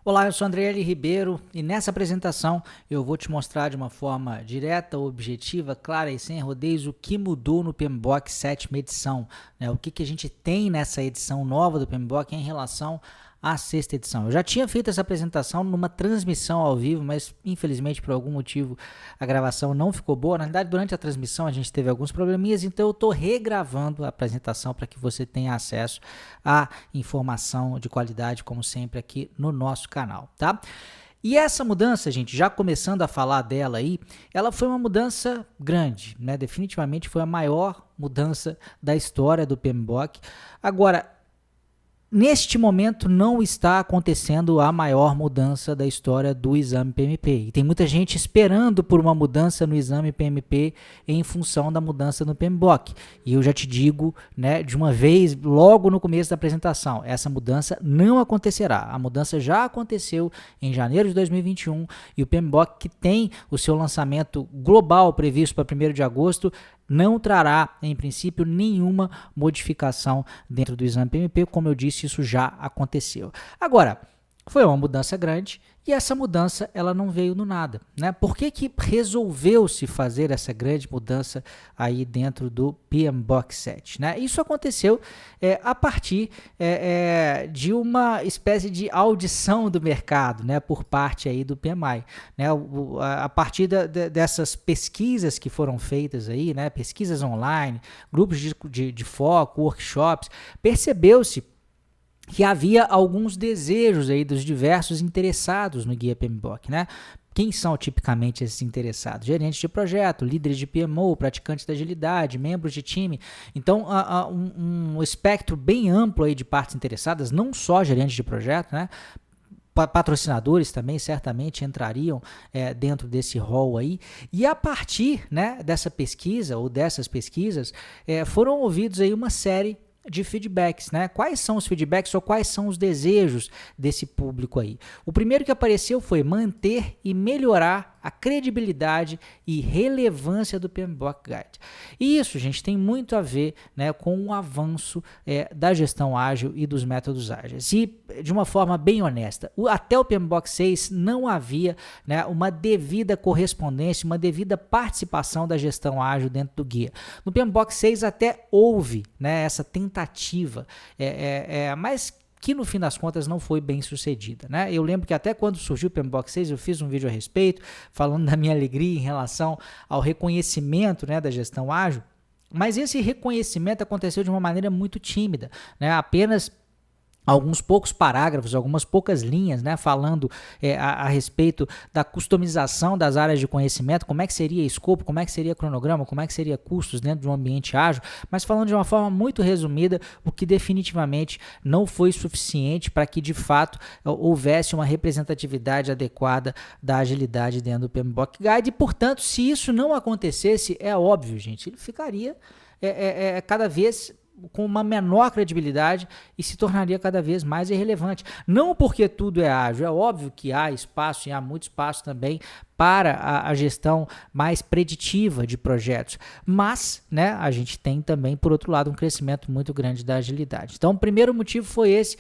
Olá, eu sou André L. Ribeiro e nessa apresentação eu vou te mostrar de uma forma direta, objetiva, clara e sem rodeios o que mudou no PMBOK 7ª edição, né? O que a gente tem nessa edição nova do PMBOK em relação à 6ª edição. Eu já tinha feito essa apresentação numa transmissão ao vivo, mas infelizmente por algum motivo a gravação não ficou boa. Na verdade, durante a transmissão a gente teve alguns probleminhas, então eu estou regravando a apresentação para que você tenha acesso à informação de qualidade, como sempre, aqui no nosso canal, tá? E essa mudança, gente, já começando a falar dela aí, ela foi uma mudança grande, né? Definitivamente foi a maior mudança da história do PMBOK. Agora, neste momento não está acontecendo a maior mudança da história do exame PMP. E tem muita gente esperando por uma mudança no exame PMP em função da mudança no PMBOK. E eu já te digo, né, de uma vez, logo no começo da apresentação, essa mudança não acontecerá. A mudança já aconteceu em janeiro de 2021 e o PMBOK, que tem o seu lançamento global previsto para 1º de agosto, não trará, em princípio, nenhuma modificação dentro do exame PMP. Como eu disse, isso já aconteceu. Agora, foi uma mudança grande e essa mudança ela não veio do nada, né? Por que resolveu-se fazer essa grande mudança aí dentro do PMBOK 7, né? Isso aconteceu a partir de uma espécie de audição do mercado, né? Por parte aí do PMI, né? A partir dessas pesquisas que foram feitas aí, né? Pesquisas online, grupos de foco, workshops, percebeu-se que havia alguns desejos aí dos diversos interessados no guia PMBOK, né? Quem são tipicamente esses interessados? Gerentes de projeto, líderes de PMO, praticantes da agilidade, membros de time. Então, um espectro bem amplo aí de partes interessadas, não só gerentes de projeto, né? Patrocinadores também certamente entrariam dentro desse rol aí, e a partir, né, dessa pesquisa ou dessas pesquisas foram ouvidos aí uma série de feedbacks, né? Quais são os feedbacks ou quais são os desejos desse público aí? O primeiro que apareceu foi manter e melhorar a credibilidade e relevância do PMBOK Guide. E isso, gente, tem muito a ver, né, com o avanço da gestão ágil e dos métodos ágeis. E, de uma forma bem honesta, até o PMBOK 6 não havia, né, uma devida correspondência, uma devida participação da gestão ágil dentro do guia. No PMBOK 6 até houve, né, essa tentativa, mas que no fim das contas não foi bem sucedida, né? Eu lembro que até quando surgiu o PMBOK 6 eu fiz um vídeo a respeito, falando da minha alegria em relação ao reconhecimento, né, da gestão ágil, mas esse reconhecimento aconteceu de uma maneira muito tímida, né? Apenas alguns poucos parágrafos, algumas poucas linhas, né, falando a respeito da customização das áreas de conhecimento, como é que seria escopo, como é que seria cronograma, como é que seria custos dentro de um ambiente ágil, mas falando de uma forma muito resumida, o que definitivamente não foi suficiente para que de fato houvesse uma representatividade adequada da agilidade dentro do PMBOK Guide, e portanto, se isso não acontecesse, é óbvio, gente, ele ficaria cada vez com uma menor credibilidade e se tornaria cada vez mais irrelevante. Não porque tudo é ágil, é óbvio que há espaço e há muito espaço também para a gestão mais preditiva de projetos, mas, né, a gente tem também, por outro lado, um crescimento muito grande da agilidade. Então, o primeiro motivo foi esse,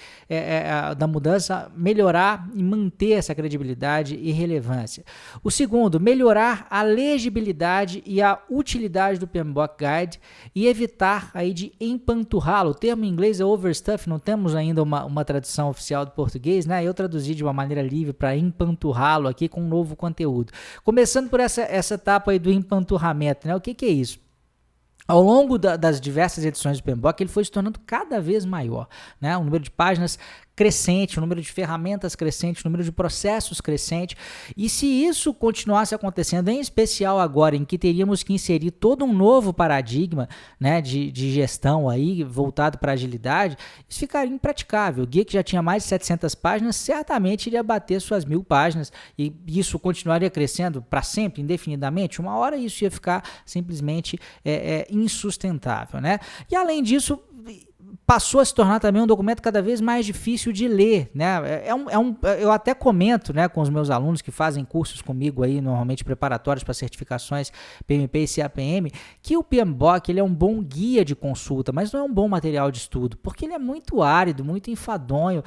da mudança, melhorar e manter essa credibilidade e relevância. O segundo, melhorar a legibilidade e a utilidade do PMBOK Guide e evitar aí de empanturrá-lo. O termo em inglês é overstuff, não temos ainda uma tradução oficial do português, né? Eu traduzi de uma maneira livre para empanturrá-lo aqui com um novo conteúdo. Começando por essa etapa aí do empanturramento, né? O que é isso? Ao longo das diversas edições do PMBOK, ele foi se tornando cada vez maior, né? O número de páginas crescente, o número de ferramentas crescente, o número de processos crescente. E se isso continuasse acontecendo, em especial agora, em que teríamos que inserir todo um novo paradigma, né, de gestão aí, voltado para a agilidade, isso ficaria impraticável. O guia, que já tinha mais de 700 páginas, certamente iria bater suas 1000 páginas e isso continuaria crescendo para sempre, indefinidamente. Uma hora isso ia ficar simplesmente insustentável, né? E além disso, passou a se tornar também um documento cada vez mais difícil de ler, né? Eu até comento, né, com os meus alunos que fazem cursos comigo aí, normalmente preparatórios para certificações PMP e CAPM, que o PMBOK ele é um bom guia de consulta, mas não é um bom material de estudo, porque ele é muito árido, muito enfadonho,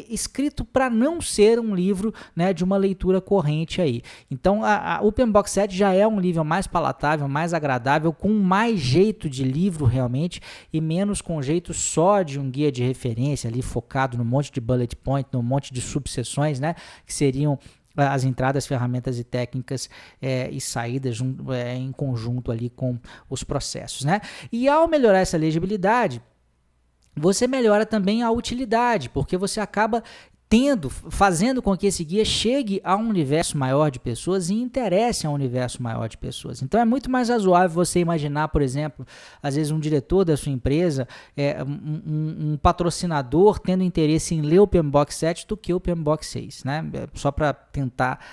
escrito para não ser um livro, né, de uma leitura corrente aí. Então, o PMBOK 7 já é um livro mais palatável, mais agradável, com mais jeito de livro realmente e menos com jeito só de um guia de referência ali focado no monte de bullet point, no monte de subseções, né, que seriam as entradas, ferramentas e técnicas e saídas em conjunto ali com os processos, né? E ao melhorar essa legibilidade, você melhora também a utilidade, porque você acaba fazendo com que esse guia chegue a um universo maior de pessoas e interesse a um universo maior de pessoas. Então é muito mais razoável você imaginar, por exemplo, às vezes um diretor da sua empresa, um patrocinador tendo interesse em ler o PMBOK 7 do que o PMBOK 6, né? Só para tentar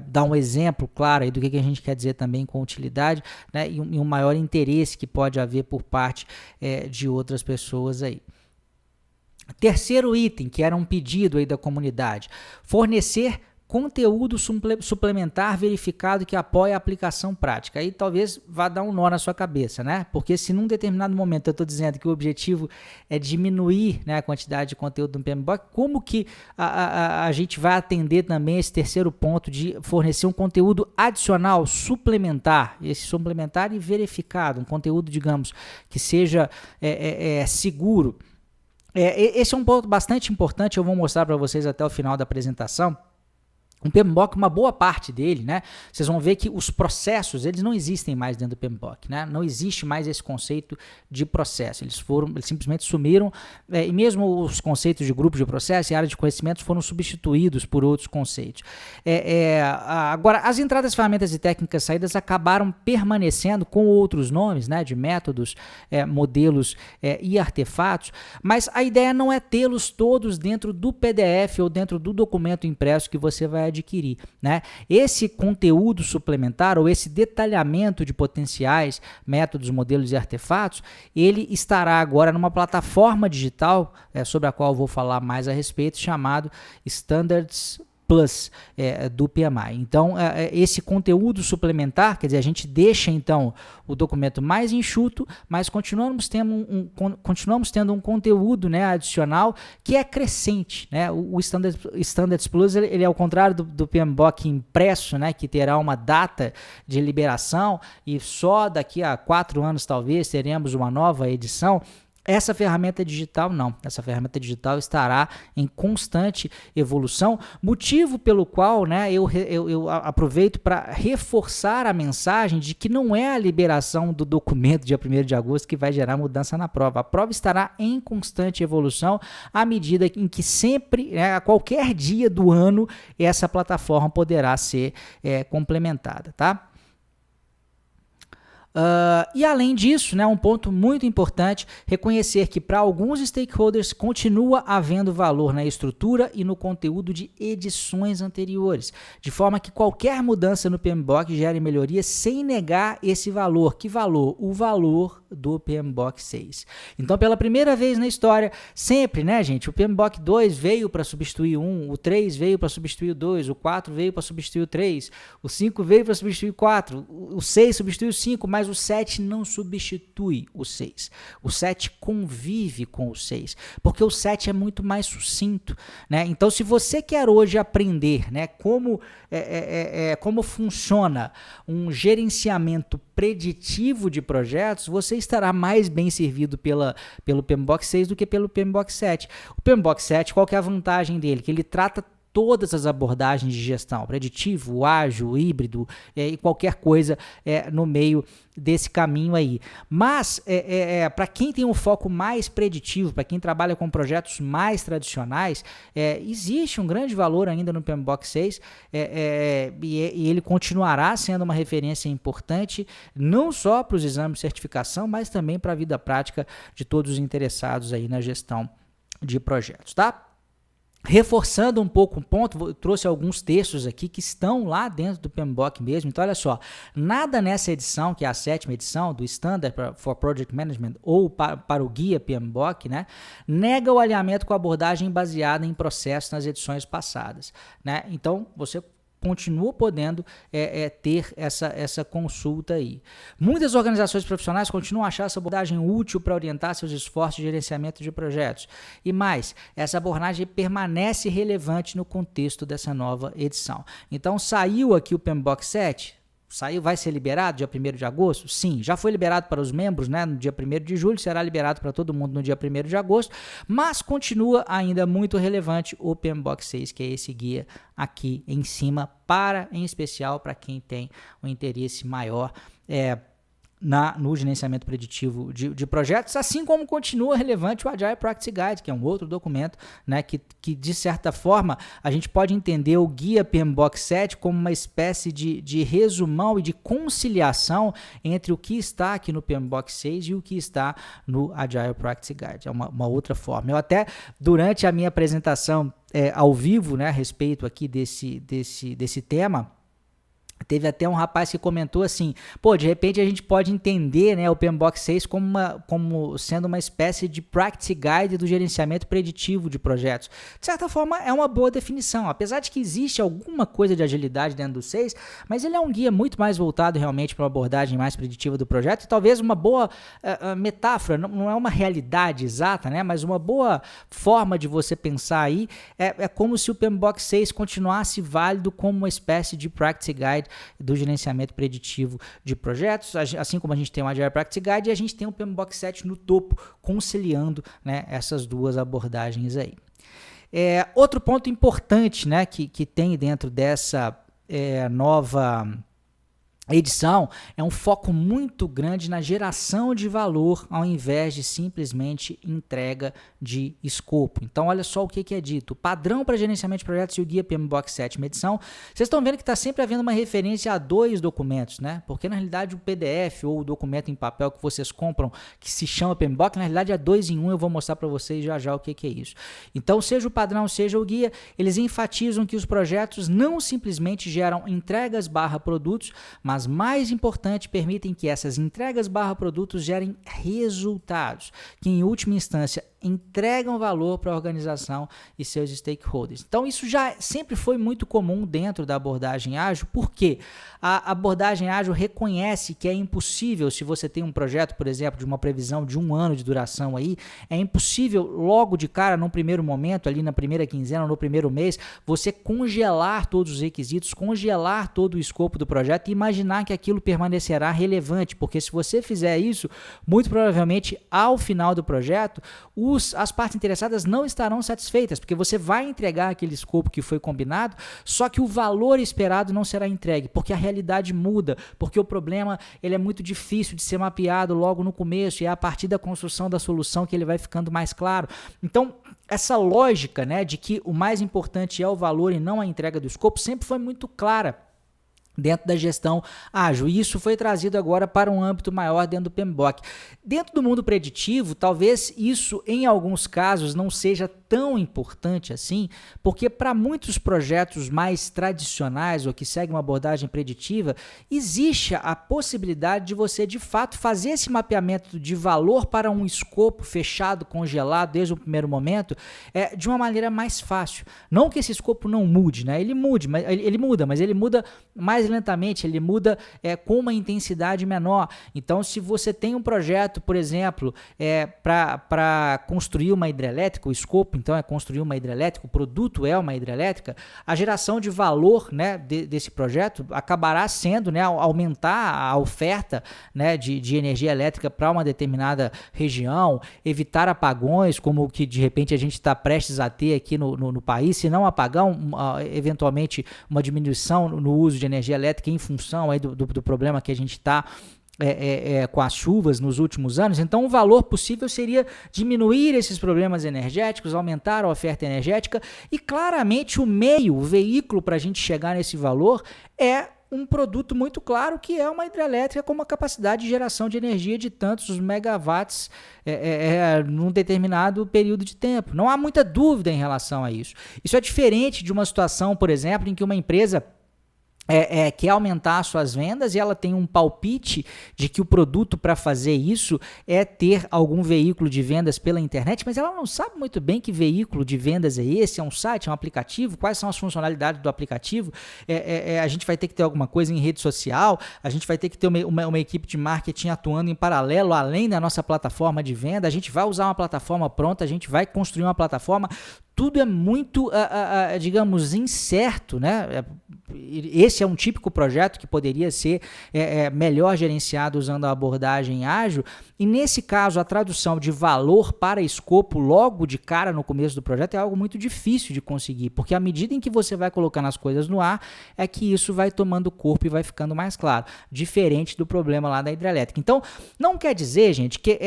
dar um exemplo claro aí do que a gente quer dizer também com utilidade, né? E um maior interesse que pode haver por parte de outras pessoas aí. Terceiro item, que era um pedido aí da comunidade, fornecer conteúdo suplementar verificado que apoia a aplicação prática. Aí talvez vá dar um nó na sua cabeça, né? Porque se num determinado momento eu estou dizendo que o objetivo é diminuir, né, a quantidade de conteúdo do PMBOK, como que a gente vai atender também esse terceiro ponto de fornecer um conteúdo adicional, suplementar, esse suplementar e verificado, um conteúdo, digamos, que seja seguro. Esse é um ponto bastante importante, eu vou mostrar para vocês até o final da apresentação. O PMBOK, uma boa parte dele, né? Vocês vão ver que os processos, eles não existem mais dentro do PMBOK, né? Não existe mais esse conceito de processo. Eles simplesmente sumiram, e mesmo os conceitos de grupo de processo e área de conhecimentos foram substituídos por outros conceitos. Agora, as entradas, ferramentas e técnicas saídas acabaram permanecendo com outros nomes, né? De métodos, modelos e artefatos, mas a ideia não é tê-los todos dentro do PDF ou dentro do documento impresso que você vai adquirir, né? Esse conteúdo suplementar ou esse detalhamento de potenciais métodos, modelos e artefatos, ele estará agora numa plataforma digital sobre a qual eu vou falar mais a respeito, chamado Standards Plus do PMI. Então, esse conteúdo suplementar, quer dizer, a gente deixa então o documento mais enxuto, mas continuamos tendo um conteúdo, né, adicional que é crescente, né? O Standards Plus ele é ao contrário do PMBOK impresso, né, que terá uma data de liberação e só daqui a 4 anos talvez teremos uma nova edição. Essa ferramenta digital não, essa ferramenta digital estará em constante evolução, motivo pelo qual, né, eu aproveito para reforçar a mensagem de que não é a liberação do documento dia 1º de agosto que vai gerar mudança na prova. A prova estará em constante evolução à medida em que sempre, né, a qualquer dia do ano, essa plataforma poderá ser complementada, tá? E além disso, né, um ponto muito importante, reconhecer que para alguns stakeholders continua havendo valor na estrutura e no conteúdo de edições anteriores, de forma que qualquer mudança no PMBOK gere melhoria sem negar esse valor. Que valor? O valor do PMBOK 6. Então, pela primeira vez na história, sempre, né, gente, o PMBOK 2 veio para substituir o 1, o 3 veio para substituir o 2, o 4 veio para substituir o 3, o 5 veio para substituir o 4, o 6 substitui o 5, mas o 7 não substitui o 6. O 7 convive com o 6, porque o 7 é muito mais sucinto, né? Então, se você quer hoje aprender, né, como funciona um gerenciamento preditivo de projetos, você estará mais bem servido pelo PMBOK 6 do que pelo PMBOK 7. O PMBOK 7, qual que é a vantagem dele? Que ele trata todas as abordagens de gestão, preditivo, ágil, híbrido e qualquer coisa no meio desse caminho aí. Mas para quem tem um foco mais preditivo, para quem trabalha com projetos mais tradicionais, existe um grande valor ainda no PMBOK 6 e ele continuará sendo uma referência importante não só para os exames de certificação, mas também para a vida prática de todos os interessados aí na gestão de projetos, tá? Reforçando um pouco o ponto, eu trouxe alguns textos aqui que estão lá dentro do PMBOK mesmo. Então, olha só, nada nessa edição, que é a 7ª edição do Standard for Project Management, ou para o guia PMBOK, né, nega o alinhamento com a abordagem baseada em processos nas edições passadas, né? Então, você continua podendo ter essa consulta aí. Muitas organizações profissionais continuam a achar essa abordagem útil para orientar seus esforços de gerenciamento de projetos. E mais, essa abordagem permanece relevante no contexto dessa nova edição. Então, saiu aqui o PMBOK 7, vai ser liberado dia 1º de agosto? Sim, já foi liberado para os membros, né, no dia 1º de julho, será liberado para todo mundo no dia 1º de agosto, mas continua ainda muito relevante o PMBOK 6, que é esse guia aqui em cima, em especial para quem tem um interesse maior no gerenciamento preditivo de projetos, assim como continua relevante o Agile Practice Guide, que é um outro documento, né, que de certa forma a gente pode entender o guia PMBOK 7 como uma espécie de resumão e de conciliação entre o que está aqui no PMBOK 6 e o que está no Agile Practice Guide. É uma outra forma. Eu até, durante a minha apresentação ao vivo, né, a respeito aqui desse tema, teve até um rapaz que comentou assim, de repente a gente pode entender, né, o PMBOK 6 como sendo uma espécie de practice guide do gerenciamento preditivo de projetos. De certa forma, é uma boa definição, apesar de que existe alguma coisa de agilidade dentro do 6, mas ele é um guia muito mais voltado realmente para uma abordagem mais preditiva do projeto, e talvez uma boa metáfora, não é uma realidade exata, né, mas uma boa forma de você pensar aí, é como se o PMBOK 6 continuasse válido como uma espécie de practice guide do gerenciamento preditivo de projetos, assim como a gente tem o Agile Practice Guide e a gente tem o PMBOK 7 no topo, conciliando, né, essas duas abordagens aí. Outro ponto importante, né, que tem dentro dessa nova edição é um foco muito grande na geração de valor ao invés de simplesmente entrega de escopo. Então, olha só o que é dito. O padrão para gerenciamento de projetos e o guia PMBOK 7ª edição. Vocês estão vendo que está sempre havendo uma referência a 2 documentos, né? Porque, na realidade, o PDF ou o documento em papel que vocês compram, que se chama PMBOK, na realidade é 2 em 1. Eu vou mostrar para vocês já o que é isso. Então, seja o padrão, seja o guia, eles enfatizam que os projetos não simplesmente geram entregas/produtos, mas mais importante, permitem que essas entregas/produtos gerem resultados, que em última instância entregam valor para a organização e seus stakeholders. Então, isso já sempre foi muito comum dentro da abordagem ágil, porque a abordagem ágil reconhece que é impossível, se você tem um projeto, por exemplo, de uma previsão de 1 ano de duração aí, é impossível logo de cara, num primeiro momento, ali na primeira quinzena, no primeiro mês, você congelar todos os requisitos, congelar todo o escopo do projeto e imaginar que aquilo permanecerá relevante, porque se você fizer isso, muito provavelmente, ao final do projeto, as partes interessadas não estarão satisfeitas, porque você vai entregar aquele escopo que foi combinado, só que o valor esperado não será entregue, porque a realidade muda, porque o problema ele é muito difícil de ser mapeado logo no começo, e é a partir da construção da solução que ele vai ficando mais claro. Então, essa lógica, né, de que o mais importante é o valor e não a entrega do escopo sempre foi muito clara dentro da gestão ágil, e isso foi trazido agora para um âmbito maior dentro do PMBOK. Dentro do mundo preditivo, talvez isso em alguns casos não seja tão importante assim, porque para muitos projetos mais tradicionais ou que seguem uma abordagem preditiva, existe a possibilidade de você de fato fazer esse mapeamento de valor para um escopo fechado, congelado desde o primeiro momento, de uma maneira mais fácil. Não que esse escopo não mude, né? Ele muda, mas ele muda mais lentamente, ele muda com uma intensidade menor. Então, se você tem um projeto, por exemplo, para construir uma hidrelétrica, o escopo, então, é construir uma hidrelétrica, o produto é uma hidrelétrica, a geração de valor, né, desse projeto acabará sendo, né, aumentar a oferta, né, de energia elétrica para uma determinada região, evitar apagões, como o que de repente a gente está prestes a ter aqui no país, se não apagão, eventualmente uma diminuição no uso de energia elétrica em função aí do problema que a gente está com as chuvas nos últimos anos. Então, o valor possível seria diminuir esses problemas energéticos, aumentar a oferta energética, e claramente o veículo para a gente chegar nesse valor é um produto muito claro que é uma hidrelétrica com uma capacidade de geração de energia de tantos megawatts num determinado período de tempo. Não há muita dúvida em relação a isso. Isso é diferente de uma situação, por exemplo, em que uma empresa quer aumentar suas vendas e ela tem um palpite de que o produto para fazer isso é ter algum veículo de vendas pela internet, mas ela não sabe muito bem que veículo de vendas é esse, é um site, é um aplicativo, quais são as funcionalidades do aplicativo, a gente vai ter que ter alguma coisa em rede social, a gente vai ter que ter uma equipe de marketing atuando em paralelo, além da nossa plataforma de venda, a gente vai usar uma plataforma pronta, a gente vai construir uma plataforma. Tudo é muito, digamos, incerto, né? Esse é um típico projeto que poderia ser melhor gerenciado usando a abordagem ágil, e nesse caso a tradução de valor para escopo logo de cara no começo do projeto é algo muito difícil de conseguir, porque à medida em que você vai colocando as coisas no ar, é que isso vai tomando corpo e vai ficando mais claro, diferente do problema lá da hidrelétrica. Então, não quer dizer, gente, que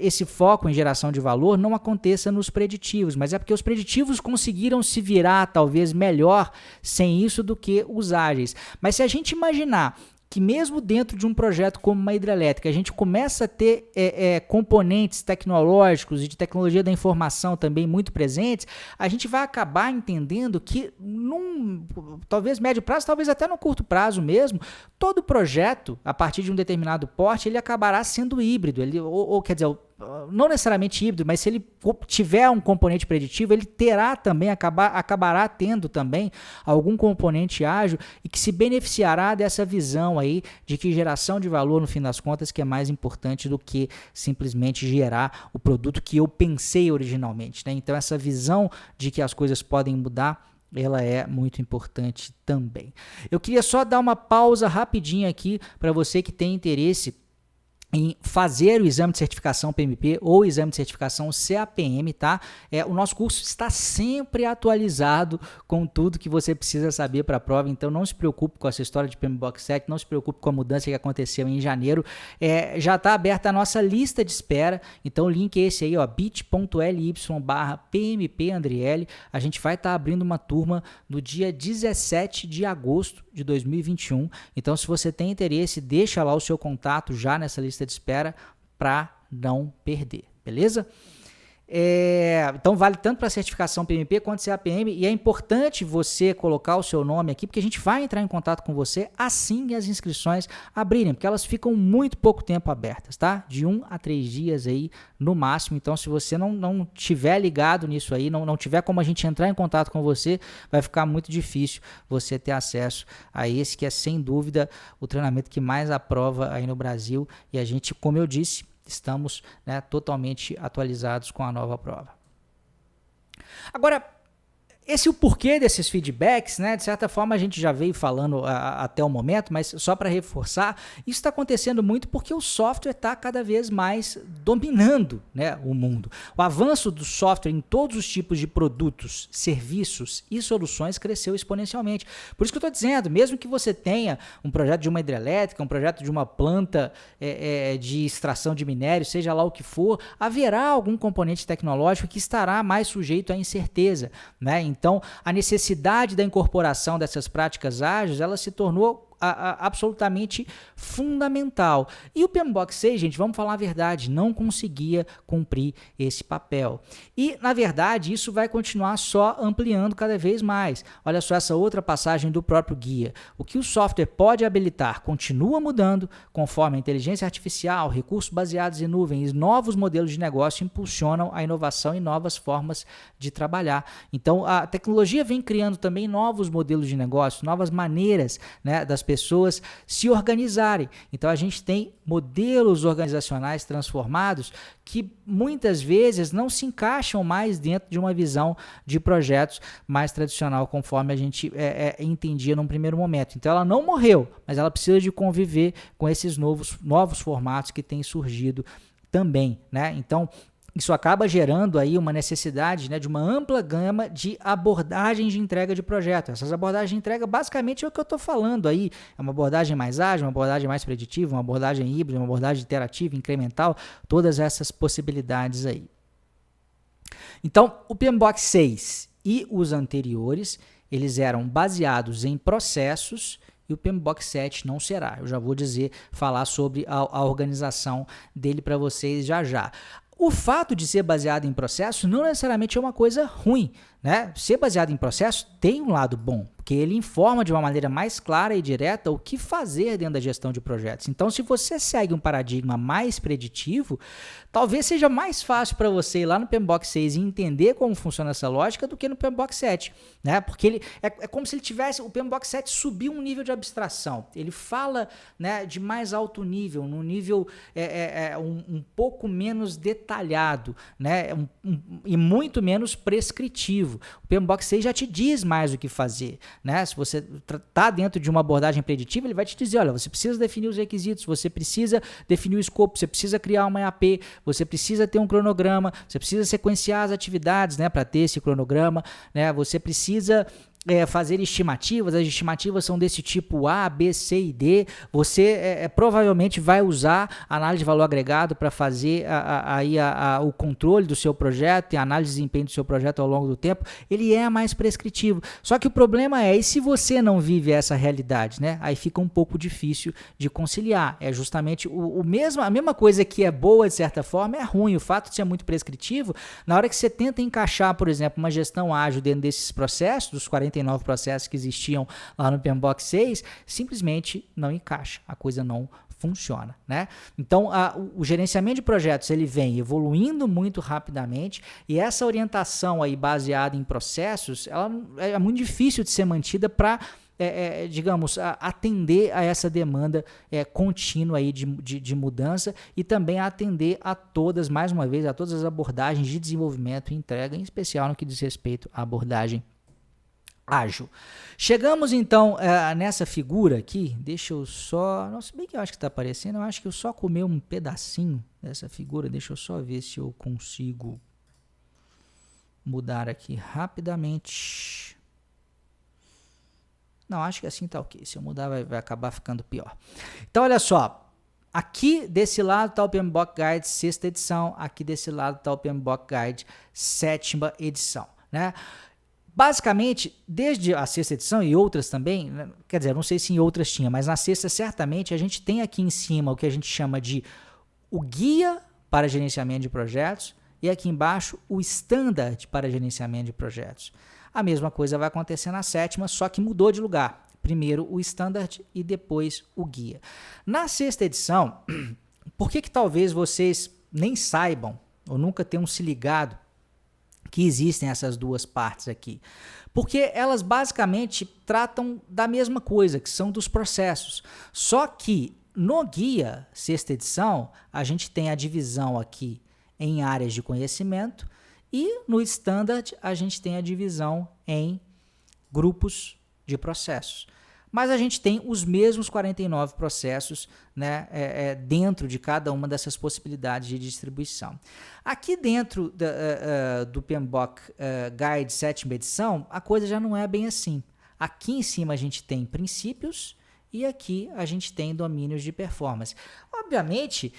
esse foco em geração de valor não aconteça nos preditivos, mas é porque os preditivos conseguiram se virar talvez melhor sem isso do que os ágeis. Mas se a gente imaginar que mesmo dentro de um projeto como uma hidrelétrica, a gente começa a ter componentes tecnológicos e de tecnologia da informação também muito presentes, a gente vai acabar entendendo que talvez médio prazo, talvez até no curto prazo mesmo, todo projeto, a partir de um determinado porte, ele acabará sendo híbrido, ou quer dizer, não necessariamente híbrido, mas se ele tiver um componente preditivo, ele terá também, acabará tendo também algum componente ágil e que se beneficiará dessa visão aí de que geração de valor, no fim das contas, que é mais importante do que simplesmente gerar o produto que eu pensei originalmente, né? Então essa visão de que as coisas podem mudar, ela é muito importante também. Eu queria só dar uma pausa rapidinho aqui para você que tem interesse em fazer o exame de certificação PMP ou o exame de certificação CAPM, tá? O nosso curso está sempre atualizado com tudo que você precisa saber para a prova, então não se preocupe com essa história de PMBOK 7, não se preocupe com a mudança que aconteceu em janeiro, já está aberta a nossa lista de espera, então o link é esse aí, ó, bit.ly/PMP-Andriele, a gente vai estar abrindo uma turma no dia 17 de agosto de 2021, então se você tem interesse, deixa lá o seu contato já nessa lista de espera para não perder, beleza? Então vale tanto para a certificação PMP quanto CAPM, e é importante você colocar o seu nome aqui, porque a gente vai entrar em contato com você assim que as inscrições abrirem, porque elas ficam muito pouco tempo abertas, tá? De 1 a 3 dias aí no máximo, então se você não tiver ligado nisso aí, não tiver como a gente entrar em contato com você, vai ficar muito difícil você ter acesso a esse que é sem dúvida o treinamento que mais aprova aí no Brasil, e a gente, como eu disse, estamos, né, totalmente atualizados com a nova prova. Agora, esse é o porquê desses feedbacks, né? De certa forma a gente já veio falando até o momento, mas só para reforçar, isso está acontecendo muito porque o software está cada vez mais dominando, né, o mundo. O avanço do software em todos os tipos de produtos, serviços e soluções cresceu exponencialmente. Por isso que eu estou dizendo, mesmo que você tenha um projeto de uma hidrelétrica, um projeto de uma planta de extração de minério, seja lá o que for, haverá algum componente tecnológico que estará mais sujeito à incerteza, né? Então, a necessidade da incorporação dessas práticas ágeis, ela se tornou absolutamente fundamental. E o PMBOK 6, gente, vamos falar a verdade, não conseguia cumprir esse papel. E, na verdade, isso vai continuar só ampliando cada vez mais. Olha só essa outra passagem do próprio guia. O que o software pode habilitar continua mudando conforme a inteligência artificial, recursos baseados em nuvem e novos modelos de negócio impulsionam a inovação e novas formas de trabalhar. Então, a tecnologia vem criando também novos modelos de negócio, novas maneiras, né, das pessoas se organizarem. Então a gente tem modelos organizacionais transformados que muitas vezes não se encaixam mais dentro de uma visão de projetos mais tradicional, conforme a gente entendia num primeiro momento. Então ela não morreu, mas ela precisa de conviver com esses novos formatos que têm surgido também, né? Então isso acaba gerando aí uma necessidade, né, de uma ampla gama de abordagens de entrega de projeto. Essas abordagens de entrega basicamente é o que eu estou falando aí. É uma abordagem mais ágil, uma abordagem mais preditiva, uma abordagem híbrida, uma abordagem iterativa, incremental, todas essas possibilidades aí. Então, o PMBOK 6 e os anteriores, eles eram baseados em processos e o PMBOK 7 não será. Eu já vou falar sobre a organização dele para vocês já já. O fato de ser baseado em processo não necessariamente é uma coisa ruim, né? Ser baseado em processo tem um lado bom, porque ele informa de uma maneira mais clara e direta o que fazer dentro da gestão de projetos. Então, se você segue um paradigma mais preditivo, talvez seja mais fácil para você ir lá no PMBOK 6 e entender como funciona essa lógica do que no PMBOK 7, né? Porque ele é como se ele tivesse, o PMBOK 7 subiu um nível de abstração. Ele fala, né, de mais alto nível, num nível um pouco menos detalhado, né? E muito menos prescritivo. O PMBOK 6 já te diz mais o que fazer, né? Se você está dentro de uma abordagem preditiva, ele vai te dizer, olha, você precisa definir os requisitos, você precisa definir o escopo, você precisa criar uma EAP, você precisa ter um cronograma, você precisa sequenciar as atividades, né, para ter esse cronograma, né? Você precisa fazer estimativas, as estimativas são desse tipo A, B, C e D. Você provavelmente vai usar análise de valor agregado para fazer o controle do seu projeto e a análise de desempenho do seu projeto ao longo do tempo. Ele é mais prescritivo. Só que o problema e se você não vive essa realidade, né? Aí fica um pouco difícil de conciliar. É justamente a mesma coisa que é boa de certa forma é ruim. O fato de ser muito prescritivo, na hora que você tenta encaixar, por exemplo, uma gestão ágil dentro desses processos, dos 49 processos que existiam lá no PMBOK 6, simplesmente não encaixa, a coisa não funciona, né? Então, o gerenciamento de projetos ele vem evoluindo muito rapidamente e essa orientação aí baseada em processos, ela é muito difícil de ser mantida para digamos, atender a essa demanda contínua aí de mudança e também atender a todas, mais uma vez, a todas as abordagens de desenvolvimento e entrega, em especial no que diz respeito à abordagem ágil. Chegamos então nessa figura aqui, deixa eu só, nossa, bem que eu acho que está aparecendo, eu acho que eu só comi um pedacinho dessa figura, deixa eu só ver se eu consigo mudar aqui rapidamente. Não, acho que assim tá ok, se eu mudar vai acabar ficando pior. Então olha só, aqui desse lado está o PMBOK Guide 6ª edição, aqui desse lado está o PMBOK Guide 7ª edição, né? Basicamente, desde a 6ª edição e outras também, né, quer dizer, não sei se em outras tinha, mas na 6ª certamente a gente tem aqui em cima o que a gente chama de o guia para gerenciamento de projetos e aqui embaixo o standard para gerenciamento de projetos. A mesma coisa vai acontecer na 7ª, só que mudou de lugar. Primeiro o standard e depois o guia. Na 6ª edição, por que talvez vocês nem saibam ou nunca tenham se ligado que existem essas duas partes aqui? Porque elas basicamente tratam da mesma coisa, que são dos processos. Só que no guia 6ª edição, a gente tem a divisão aqui em áreas de conhecimento e no standard a gente tem a divisão em grupos de processos. Mas a gente tem os mesmos 49 processos, né, dentro de cada uma dessas possibilidades de distribuição. Aqui dentro do PMBOK Guide 7ª edição, a coisa já não é bem assim. Aqui em cima a gente tem princípios e aqui a gente tem domínios de performance. Obviamente,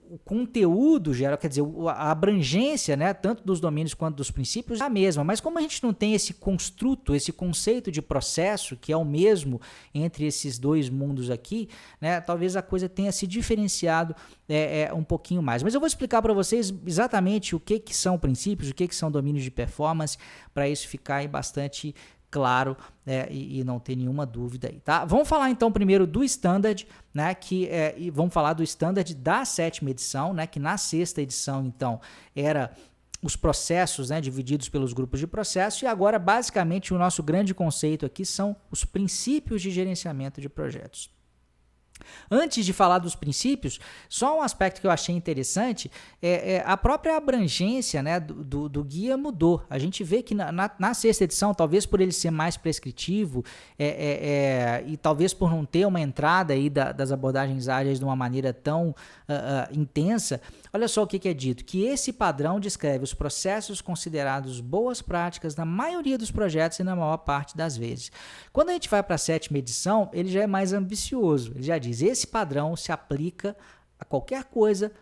o conteúdo geral, quer dizer, a abrangência, né, tanto dos domínios quanto dos princípios é a mesma, mas como a gente não tem esse construto, esse conceito de processo, que é o mesmo entre esses dois mundos aqui, né, talvez a coisa tenha se diferenciado um pouquinho mais. Mas eu vou explicar para vocês exatamente o que são princípios, o que são domínios de performance, para isso ficar aí bastante claro, e não ter nenhuma dúvida aí, tá? Vamos falar então primeiro do standard, né, e vamos falar do standard da 7ª edição, né, que na 6ª edição então era os processos, né, divididos pelos grupos de processo, e agora basicamente o nosso grande conceito aqui são os princípios de gerenciamento de projetos. Antes de falar dos princípios, só um aspecto que eu achei interessante a própria abrangência, né, do guia mudou. A gente vê que na 6ª edição, talvez por ele ser mais prescritivo e talvez por não ter uma entrada aí das abordagens ágeis de uma maneira tão intensa, olha só o que é dito, que esse padrão descreve os processos considerados boas práticas na maioria dos projetos e na maior parte das vezes. Quando a gente vai para a 7ª edição, ele já é mais ambicioso, ele já diz, esse padrão se aplica a qualquer coisa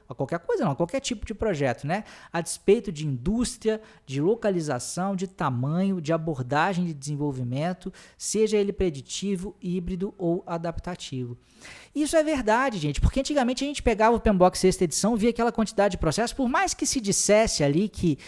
não, a qualquer tipo de projeto, né? A despeito de indústria, de localização, de tamanho, de abordagem de desenvolvimento, seja ele preditivo, híbrido ou adaptativo. Isso é verdade, gente, porque antigamente a gente pegava o PMBOK 6ª edição, via aquela quantidade de processos, por mais que se dissesse ali que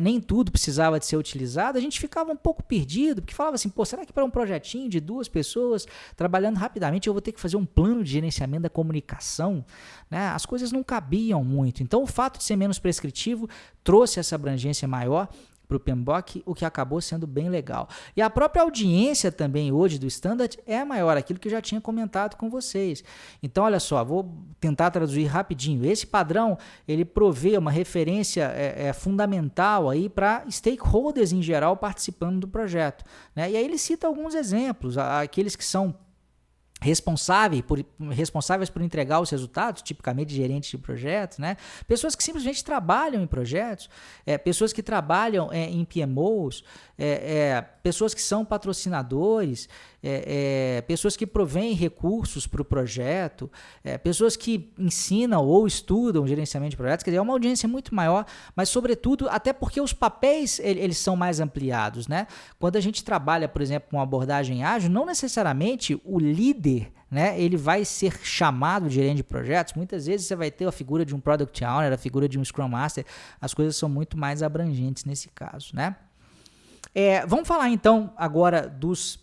nem tudo precisava de ser utilizado, a gente ficava um pouco perdido, porque falava assim, pô, será que para um projetinho de 2 pessoas trabalhando rapidamente eu vou ter que fazer um plano de gerenciamento da comunicação? Né? As coisas não cabiam muito. Então, o fato de ser menos prescritivo trouxe essa abrangência maior para o PMBOK, o que acabou sendo bem legal. E a própria audiência também hoje do Standard é maior, aquilo que eu já tinha comentado com vocês. Então, olha só, vou tentar traduzir rapidinho. Esse padrão, ele provê uma referência fundamental aí para stakeholders em geral participando do projeto. Né? E aí ele cita alguns exemplos, aqueles que são responsáveis por entregar os resultados, tipicamente gerentes de projetos, né? Pessoas que simplesmente trabalham em projetos, pessoas que trabalham em PMOs, pessoas que são patrocinadores, pessoas que provêm recursos para o projeto, pessoas que ensinam ou estudam gerenciamento de projetos. Quer dizer, é uma audiência muito maior, mas sobretudo até porque os papéis eles são mais ampliados, né? Quando a gente trabalha, por exemplo, com uma abordagem ágil, não necessariamente o líder, né, ele vai ser chamado de gerente de projetos. Muitas vezes você vai ter a figura de um Product Owner, a figura de um Scrum Master. As coisas são muito mais abrangentes nesse caso, né? Vamos falar então agora dos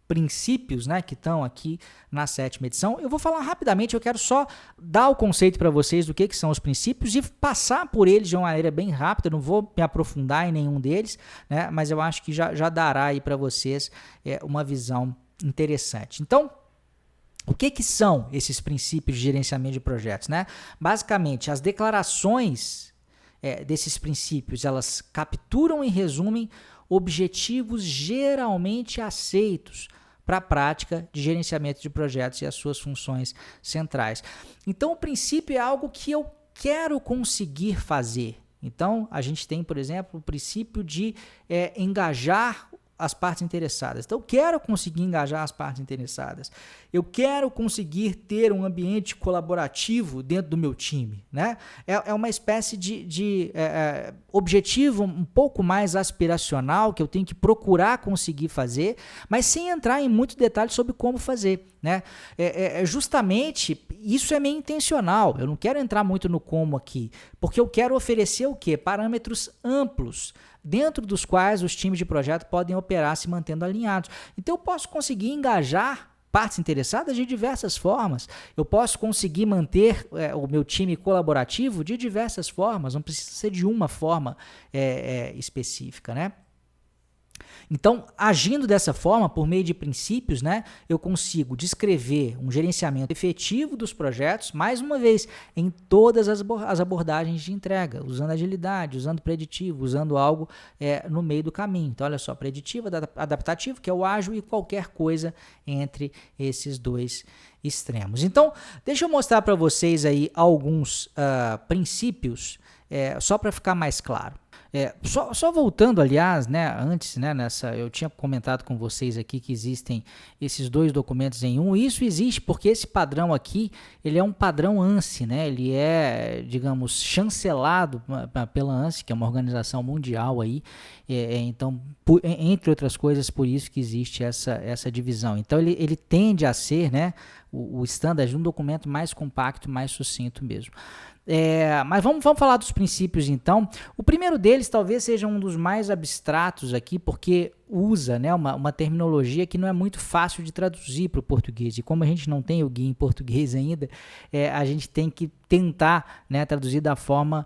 princípios, né, que estão aqui na 7ª edição. Eu vou falar rapidamente, eu quero só dar o conceito para vocês do que são os princípios e passar por eles de uma maneira bem rápida, não vou me aprofundar em nenhum deles, né, mas eu acho que já dará aí para vocês uma visão interessante. Então, o que são esses princípios de gerenciamento de projetos, né? Basicamente, as declarações desses princípios, elas capturam e resumem objetivos geralmente aceitos para a prática de gerenciamento de projetos e as suas funções centrais. Então, o princípio é algo que eu quero conseguir fazer. Então, a gente tem, por exemplo, o princípio de engajar as partes interessadas. Então, eu quero conseguir engajar as partes interessadas. Eu quero conseguir ter um ambiente colaborativo dentro do meu time, né? É uma espécie de objetivo um pouco mais aspiracional que eu tenho que procurar conseguir fazer, mas sem entrar em muito detalhe sobre como fazer, né? Justamente, isso é meio intencional. Eu não quero entrar muito no como aqui, porque eu quero oferecer o quê? Parâmetros amplos, dentro dos quais os times de projeto podem operar se mantendo alinhados. Então, eu posso conseguir engajar partes interessadas de diversas formas. Eu posso conseguir manter o meu time colaborativo de diversas formas, não precisa ser de uma forma específica, né? Então, agindo dessa forma, por meio de princípios, né, eu consigo descrever um gerenciamento efetivo dos projetos, mais uma vez, em todas as abordagens de entrega, usando agilidade, usando preditivo, usando algo no meio do caminho. Então, olha só, preditivo, adaptativo, que é o ágil, e qualquer coisa entre esses dois extremos. Então, deixa eu mostrar para vocês aí alguns princípios, só para ficar mais claro. Só voltando, aliás, né, antes, né, eu tinha comentado com vocês aqui que existem esses dois documentos em um. Isso existe porque esse padrão aqui, ele é um padrão ANSI, né? Ele é, digamos, chancelado pela ANSI, que é uma organização mundial aí. Então, entre outras coisas, por isso que existe essa divisão. Então, ele tende a ser, né, o standard, um documento mais compacto, mais sucinto mesmo. Mas vamos falar dos princípios então. O primeiro deles talvez seja um dos mais abstratos aqui, porque usa, né, uma terminologia que não é muito fácil de traduzir para o português. E como a gente não tem o guia em português ainda, a gente tem que tentar, né, traduzir da forma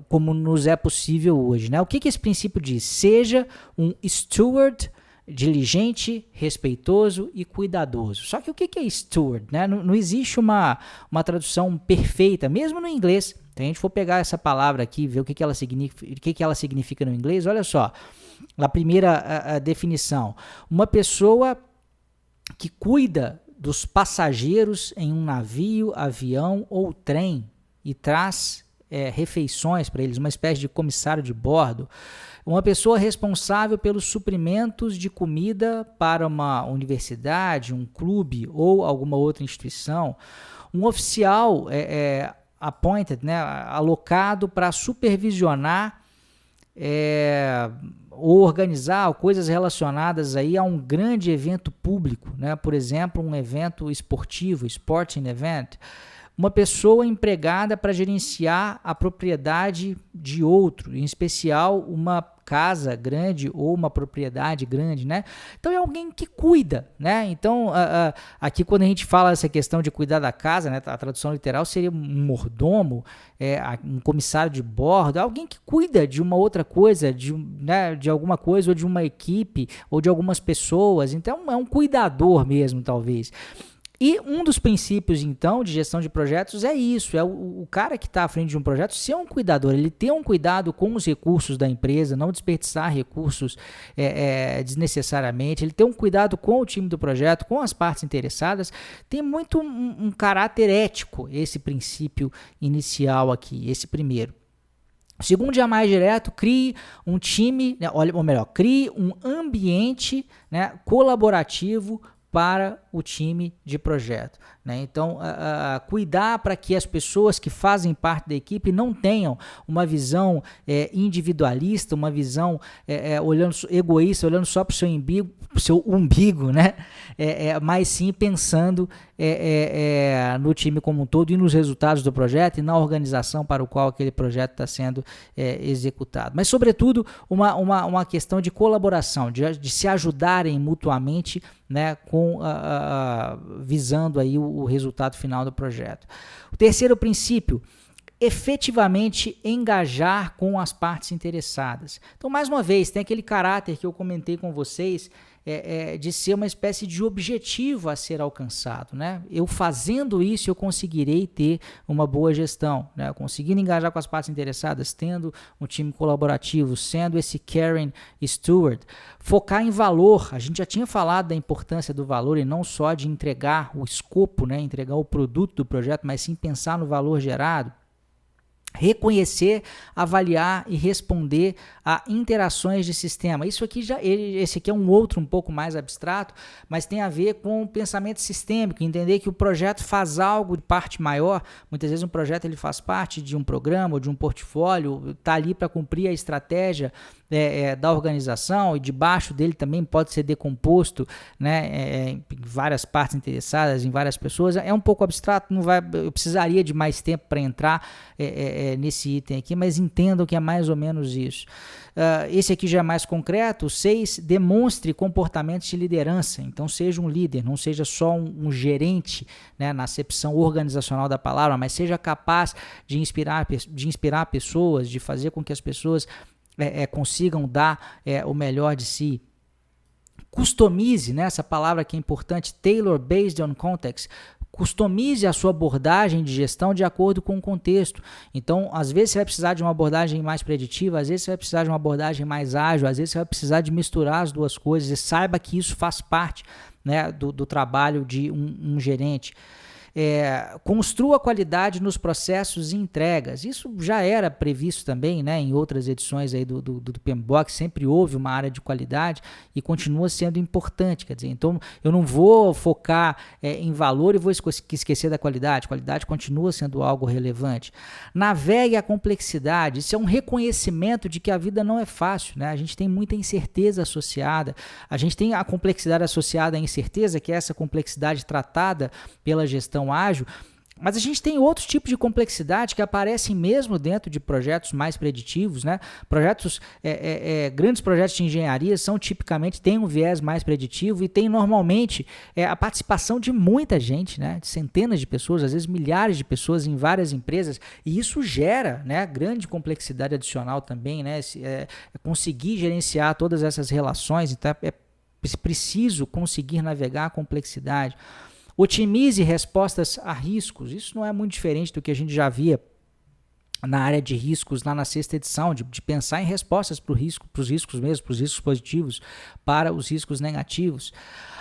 como nos é possível hoje, né? O que esse princípio diz? Seja um steward diligente, respeitoso e cuidadoso. Só que o que é steward, né? Não existe uma tradução perfeita, mesmo no inglês. Se a gente for pegar essa palavra aqui e ver o que ela significa no inglês, olha só. A primeira definição: uma pessoa que cuida dos passageiros em um navio, avião ou trem e traz refeições para eles, uma espécie de comissário de bordo. Uma pessoa responsável pelos suprimentos de comida para uma universidade, um clube ou alguma outra instituição. um oficial appointed, né, alocado para supervisionar ou organizar coisas relacionadas aí a um grande evento público, né? Por exemplo, um evento esportivo, sporting event, uma pessoa empregada para gerenciar a propriedade de outro, em especial uma casa grande ou uma propriedade grande, né? Então é alguém que cuida, né? Então aqui quando a gente fala essa questão de cuidar da casa, né, a tradução literal seria um mordomo, um comissário de bordo, alguém que cuida de uma outra coisa, de alguma coisa ou de uma equipe ou de algumas pessoas. Então é um cuidador mesmo, talvez. E um dos princípios, então, de gestão de projetos é isso, é o cara que está à frente de um projeto ser um cuidador, ele ter um cuidado com os recursos da empresa, não desperdiçar recursos desnecessariamente, ele ter um cuidado com o time do projeto, com as partes interessadas, tem muito um caráter ético, esse princípio inicial aqui, esse primeiro. O segundo é mais direto, crie um time, né, ou melhor, crie um ambiente, né, colaborativo para o time de projeto, né? Então, cuidar para que as pessoas que fazem parte da equipe não tenham uma visão individualista, uma visão egoísta, olhando só para o seu umbigo, né? Mas sim pensando no time como um todo e nos resultados do projeto e na organização para o qual aquele projeto está sendo executado. Mas, sobretudo, uma questão de colaboração, de se ajudarem mutuamente, né, visando aí o resultado final do projeto. O terceiro princípio, efetivamente engajar com as partes interessadas. Então, mais uma vez, tem aquele caráter que eu comentei com vocês, de ser uma espécie de objetivo a ser alcançado, né? Eu fazendo isso, eu conseguirei ter uma boa gestão, né? Conseguindo engajar com as partes interessadas, tendo um time colaborativo, sendo esse caring steward, focar em valor. A gente já tinha falado da importância do valor e não só de entregar o escopo, né? Entregar o produto do projeto, mas sim pensar no valor gerado. Reconhecer, avaliar e responder a interações de sistema. Isso aqui esse aqui é um outro um pouco mais abstrato, mas tem a ver com o pensamento sistêmico, entender que o projeto faz algo de parte maior. Muitas vezes um projeto ele faz parte de um programa ou de um portfólio, está ali para cumprir a estratégia da organização, e debaixo dele também pode ser decomposto, né, em várias partes interessadas, em várias pessoas. É um pouco abstrato, eu precisaria de mais tempo para entrar nesse item aqui, mas entendam que é mais ou menos isso. Esse aqui já é mais concreto. 6, demonstre comportamentos de liderança. Então seja um líder, não seja só um gerente, né, na acepção organizacional da palavra, mas seja capaz de inspirar pessoas, de fazer com que as pessoas consigam dar o melhor de si. Customize, né, essa palavra que é importante, tailor based on context. Customize a sua abordagem de gestão de acordo com o contexto. Então, às vezes você vai precisar de uma abordagem mais preditiva, às vezes você vai precisar de uma abordagem mais ágil, às vezes você vai precisar de misturar as duas coisas, e saiba que isso faz parte, né, do trabalho de um gerente. Construa qualidade nos processos e entregas. Isso já era previsto também, né, em outras edições aí do PMBOK, sempre houve uma área de qualidade e continua sendo importante. Quer dizer, então eu não vou focar em valor e vou esquecer da qualidade. Qualidade continua sendo algo relevante. Navegue a complexidade. Isso é um reconhecimento de que a vida não é fácil, né? A gente tem muita incerteza associada. A gente tem a complexidade associada à incerteza, que é essa complexidade tratada pela gestão ágil, mas a gente tem outros tipos de complexidade que aparecem mesmo dentro de projetos mais preditivos, né? Grandes projetos de engenharia têm um viés mais preditivo e tem normalmente a participação de muita gente, né? De centenas de pessoas, às vezes milhares de pessoas em várias empresas, e isso gera, né, grande complexidade adicional também, né? Conseguir gerenciar todas essas relações, então é preciso conseguir navegar a complexidade. Otimize respostas a riscos. Isso não é muito diferente do que a gente já via na área de riscos, lá na 6ª edição, de pensar em respostas para os riscos mesmo, para os riscos positivos, para os riscos negativos.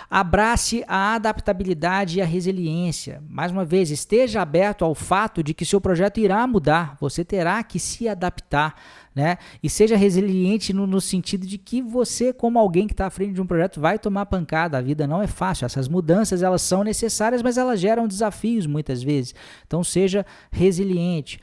Abrace a adaptabilidade e a resiliência. Mais uma vez, esteja aberto ao fato de que seu projeto irá mudar, você terá que se adaptar, né? E seja resiliente no sentido de que você, como alguém que está à frente de um projeto, vai tomar pancada. A vida não é fácil, essas mudanças elas são necessárias, mas elas geram desafios muitas vezes. Então seja resiliente.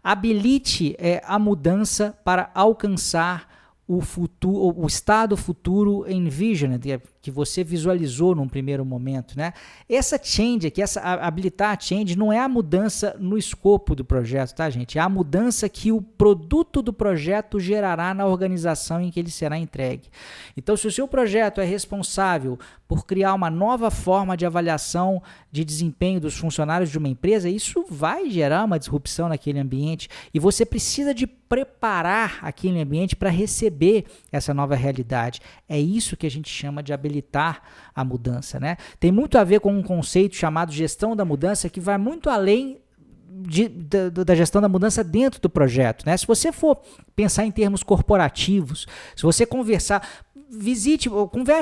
Habilite a mudança para alcançar o futuro, o estado futuro envisioned, que você visualizou num primeiro momento, né? Essa change aqui, habilitar a change não é a mudança no escopo do projeto, tá, gente? É a mudança que o produto do projeto gerará na organização em que ele será entregue. Então, se o seu projeto é responsável por criar uma nova forma de avaliação de desempenho dos funcionários de uma empresa, isso vai gerar uma disrupção naquele ambiente e você precisa de preparar aquele ambiente para receber essa nova realidade. É isso que a gente chama de habilitar a mudança, né? Tem muito a ver com um conceito chamado gestão da mudança que vai muito além da gestão da mudança dentro do projeto, né? Se você for pensar em termos corporativos, se você converse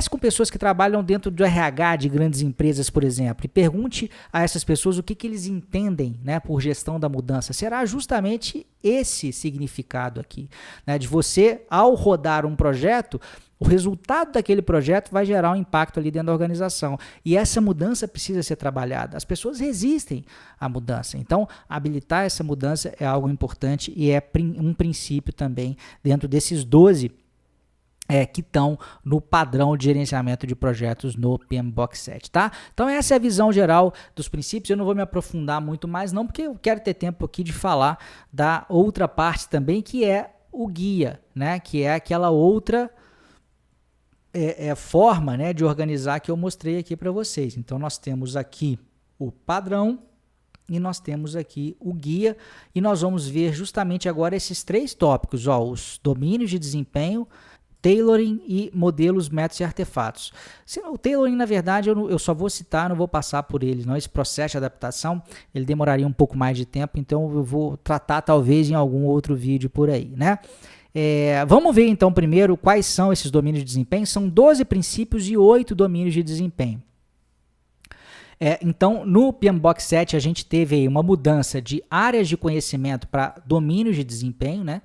com pessoas que trabalham dentro do RH de grandes empresas, por exemplo, e pergunte a essas pessoas o que eles entendem, né, por gestão da mudança. Será justamente esse significado aqui, né, de você, ao rodar um projeto, o resultado daquele projeto vai gerar um impacto ali dentro da organização. E essa mudança precisa ser trabalhada. As pessoas resistem à mudança. Então, habilitar essa mudança é algo importante e é um princípio também dentro desses 12 que estão no padrão de gerenciamento de projetos no PMBOK 7, tá? Então essa é a visão geral dos princípios. Eu não vou me aprofundar muito mais não, porque eu quero ter tempo aqui de falar da outra parte também, que é o guia, né? Que é aquela outra forma, né, de organizar que eu mostrei aqui para vocês. Então nós temos aqui o padrão e nós temos aqui o guia e nós vamos ver justamente agora esses 3 tópicos, ó, os domínios de desempenho, tailoring e modelos, métodos e artefatos. O tailoring, na verdade, eu só vou citar, não vou passar por ele, não. Esse processo de adaptação, ele demoraria um pouco mais de tempo, então eu vou tratar talvez em algum outro vídeo por aí, né? Vamos ver então primeiro quais são esses domínios de desempenho. São 12 princípios e 8 domínios de desempenho. Então, no PMBOK 7 a gente teve aí uma mudança de áreas de conhecimento para domínios de desempenho, né?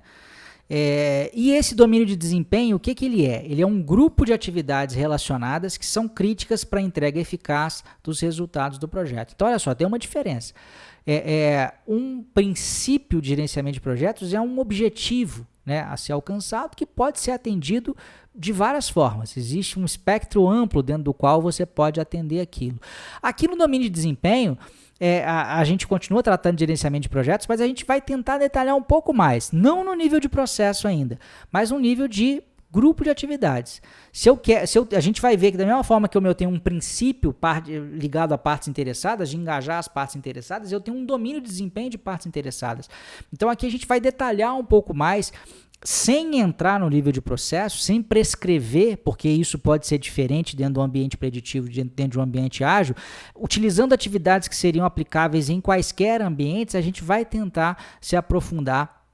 E esse domínio de desempenho, o que ele é? Ele é um grupo de atividades relacionadas que são críticas para a entrega eficaz dos resultados do projeto. Então, olha só, tem uma diferença. Um princípio de gerenciamento de projetos é um objetivo, né, a ser alcançado, que pode ser atendido de várias formas. Existe um espectro amplo dentro do qual você pode atender aquilo. Aqui no domínio de desempenho, a gente continua tratando de gerenciamento de projetos, mas a gente vai tentar detalhar um pouco mais, não no nível de processo ainda, mas no nível de grupo de atividades. A gente vai ver que da mesma forma que eu tenho um princípio ligado a partes interessadas, de engajar as partes interessadas, eu tenho um domínio de desempenho de partes interessadas. Então aqui a gente vai detalhar um pouco mais, sem entrar no nível de processo, sem prescrever, porque isso pode ser diferente dentro do ambiente preditivo, dentro de um ambiente ágil, utilizando atividades que seriam aplicáveis em quaisquer ambientes, a gente vai tentar se aprofundar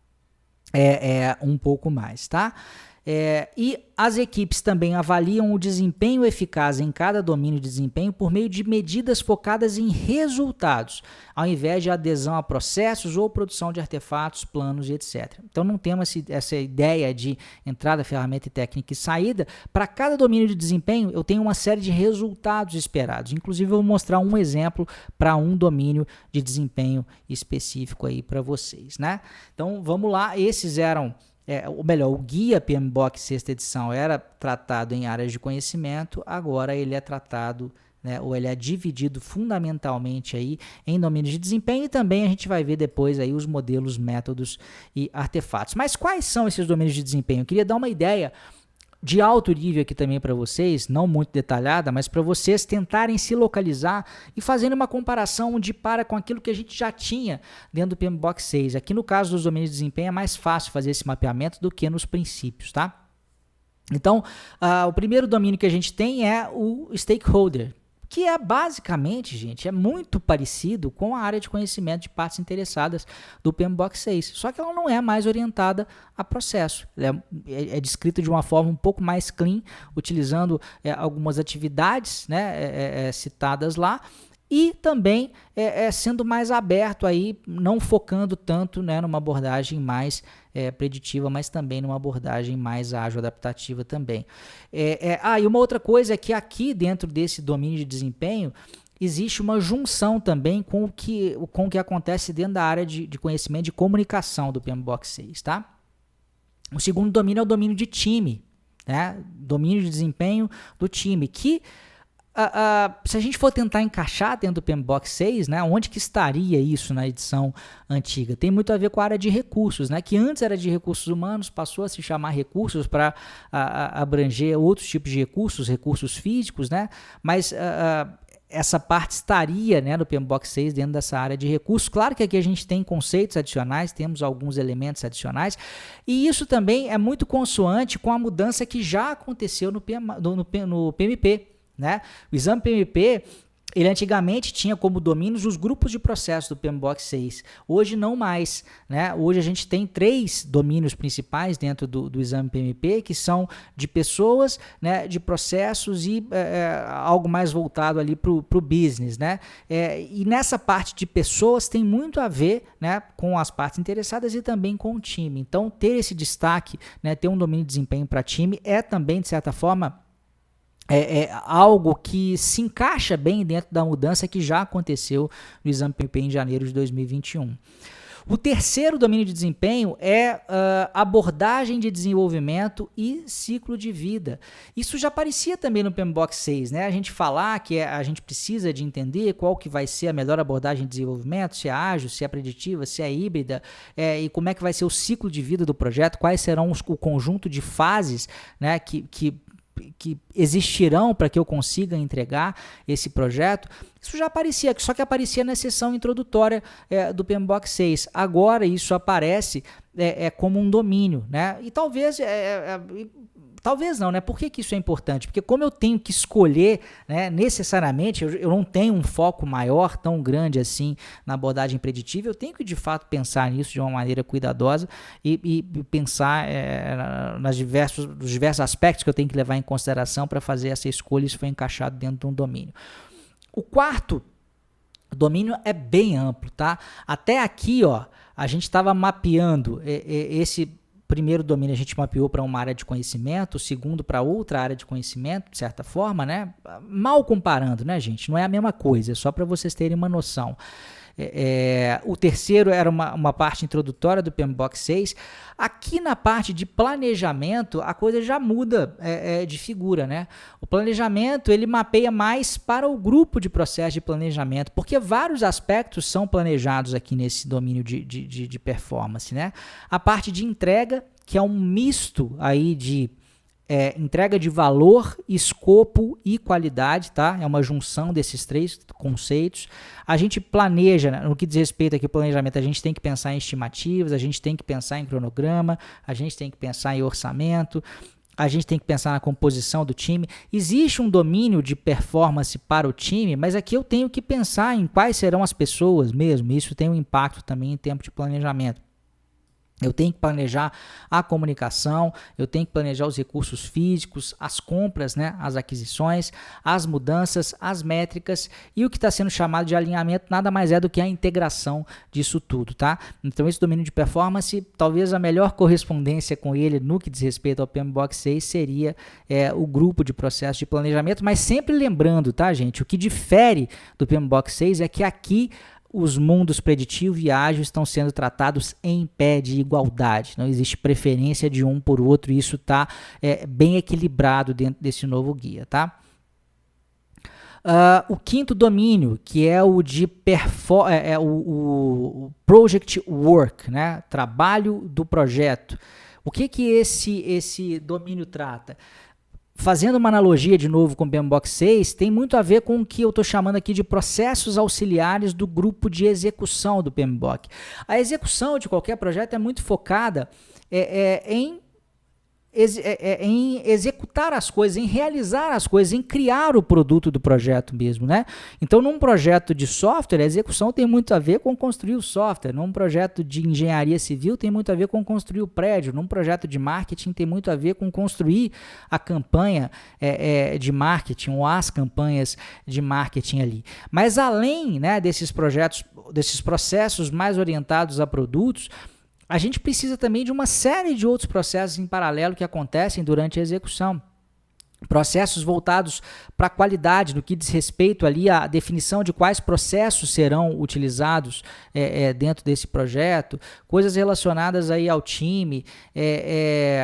um pouco mais, tá? E as equipes também avaliam o desempenho eficaz em cada domínio de desempenho por meio de medidas focadas em resultados, ao invés de adesão a processos ou produção de artefatos, planos e etc. Então não temos essa ideia de entrada, ferramenta, técnica e saída. Para cada domínio de desempenho eu tenho uma série de resultados esperados. Inclusive eu vou mostrar um exemplo para um domínio de desempenho específico aí para vocês, né? Então vamos lá, esses eram... o guia PMBOK 6ª edição era tratado em áreas de conhecimento, agora ele é tratado, né, ou ele é dividido fundamentalmente aí em domínios de desempenho e também a gente vai ver depois aí os modelos, métodos e artefatos. Mas quais são esses domínios de desempenho? Eu queria dar uma ideia de alto nível aqui também para vocês, não muito detalhada, mas para vocês tentarem se localizar e fazendo uma comparação onde para com aquilo que a gente já tinha dentro do PMBOK 6. Aqui no caso dos domínios de desempenho é mais fácil fazer esse mapeamento do que nos princípios, tá? Então, o primeiro domínio que a gente tem é o stakeholder. que é basicamente, gente, é muito parecido com a área de conhecimento de partes interessadas do PMBOK 6, só que ela não é mais orientada a processo, ela é descrita de uma forma um pouco mais clean, utilizando algumas atividades, né, citadas lá, e também sendo mais aberto aí, não focando tanto, né, numa abordagem mais preditiva, mas também numa abordagem mais ágil, adaptativa também. E uma outra coisa é que aqui dentro desse domínio de desempenho existe uma junção também com o que acontece dentro da área de conhecimento de comunicação do PMBOK 6, tá? O segundo domínio é o domínio de time, né? Domínio de desempenho do time, que se a gente for tentar encaixar dentro do PMBOK 6, né, onde que estaria isso na edição antiga? Tem muito a ver com a área de recursos, né, que antes era de recursos humanos, passou a se chamar recursos para abranger outros tipos de recursos físicos, né, mas essa parte estaria, né, do PMBOK 6 dentro dessa área de recursos. Claro que aqui a gente tem conceitos adicionais, temos alguns elementos adicionais, e isso também é muito consoante com a mudança que já aconteceu no PMP. Né? O exame PMP, ele antigamente tinha como domínios os grupos de processo do PMBOK 6, hoje não mais, né? Hoje a gente tem 3 domínios principais dentro do exame PMP, que são de pessoas, né, de processos e algo mais voltado ali para o business, né? E nessa parte de pessoas tem muito a ver, né, com as partes interessadas e também com o time. Então ter esse destaque, né, ter um domínio de desempenho para time é também, de certa forma, algo que se encaixa bem dentro da mudança que já aconteceu no exame PMP em janeiro de 2021. O terceiro domínio de desempenho é abordagem de desenvolvimento e ciclo de vida. Isso já aparecia também no PMBOK 6, né? A gente falar que a gente precisa de entender qual que vai ser a melhor abordagem de desenvolvimento, se é ágil, se é preditiva, se é híbrida, e como é que vai ser o ciclo de vida do projeto, quais serão o conjunto de fases, né, que existirão para que eu consiga entregar esse projeto. Isso já aparecia, só que aparecia na seção introdutória do PMBOK 6. Agora isso aparece como um domínio, né? E talvez não, né? Por que isso é importante? Porque como eu tenho que escolher, né, necessariamente, eu não tenho um foco maior, tão grande assim, na abordagem preditiva, eu tenho que de fato pensar nisso de uma maneira cuidadosa e pensar nos diversos aspectos que eu tenho que levar em consideração para fazer essa escolha, e isso foi encaixado dentro de um domínio. O quarto domínio é bem amplo, tá? Até aqui, ó, a gente estava mapeando esse primeiro domínio, a gente mapeou para uma área de conhecimento, o segundo para outra área de conhecimento, de certa forma, né? Mal comparando, né, gente? Não é a mesma coisa, é só para vocês terem uma noção. O terceiro era uma parte introdutória do PMBOK 6. Aqui na parte de planejamento, a coisa já muda de figura, né? O planejamento, ele mapeia mais para o grupo de processo de planejamento, porque vários aspectos são planejados aqui nesse domínio de performance, né? A parte de entrega, que é um misto aí de entrega de valor, escopo e qualidade, tá? É uma junção desses 3 conceitos. A gente planeja, né, no que diz respeito aqui ao planejamento, a gente tem que pensar em estimativas, a gente tem que pensar em cronograma, a gente tem que pensar em orçamento, a gente tem que pensar na composição do time. Existe um domínio de performance para o time, mas aqui eu tenho que pensar em quais serão as pessoas mesmo. Isso tem um impacto também em tempo de planejamento. Eu tenho que planejar a comunicação, eu tenho que planejar os recursos físicos, as compras, né, as aquisições, as mudanças, as métricas, e o que está sendo chamado de alinhamento nada mais é do que a integração disso tudo, tá? Então esse domínio de performance, talvez a melhor correspondência com ele no que diz respeito ao PMBOK 6 seria o grupo de processo de planejamento, mas sempre lembrando, tá, gente, o que difere do PMBOK 6 é que aqui os mundos preditivo e ágil estão sendo tratados em pé de igualdade. Não existe preferência de um por outro, e isso está bem equilibrado dentro desse novo guia, tá? O quinto domínio, que é o de o Project Work, né? Trabalho do projeto. O que esse domínio trata? Fazendo uma analogia de novo com o PMBOK 6, tem muito a ver com o que eu estou chamando aqui de processos auxiliares do grupo de execução do PMBOK. A execução de qualquer projeto é muito focada em em executar as coisas, em realizar as coisas, em criar o produto do projeto mesmo, né? Então, num projeto de software, a execução tem muito a ver com construir o software. Num projeto de engenharia civil, tem muito a ver com construir o prédio. Num projeto de marketing, tem muito a ver com construir a campanha de marketing ou as campanhas de marketing ali. Mas além, né, desses projetos, desses processos mais orientados a produtos, a gente precisa também de uma série de outros processos em paralelo que acontecem durante a execução. Processos voltados para a qualidade, no que diz respeito ali à definição de quais processos serão utilizados dentro desse projeto, coisas relacionadas aí ao time,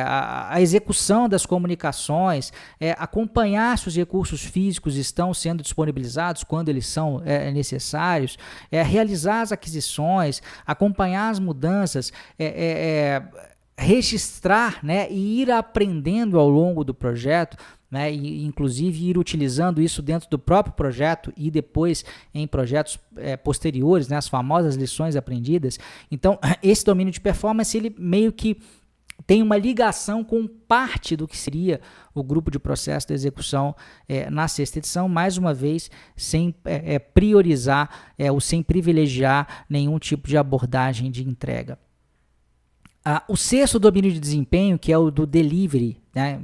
a execução das comunicações, acompanhar se os recursos físicos estão sendo disponibilizados quando eles são necessários, realizar as aquisições, acompanhar as mudanças, registrar, né, e ir aprendendo ao longo do projeto, né, e inclusive ir utilizando isso dentro do próprio projeto e depois em projetos posteriores, né, as famosas lições aprendidas. Então, esse domínio de performance, ele meio que tem uma ligação com parte do que seria o grupo de processo de execução na sexta edição, mais uma vez, sem priorizar ou sem privilegiar nenhum tipo de abordagem de entrega. O sexto domínio de desempenho, que é o do delivery, né,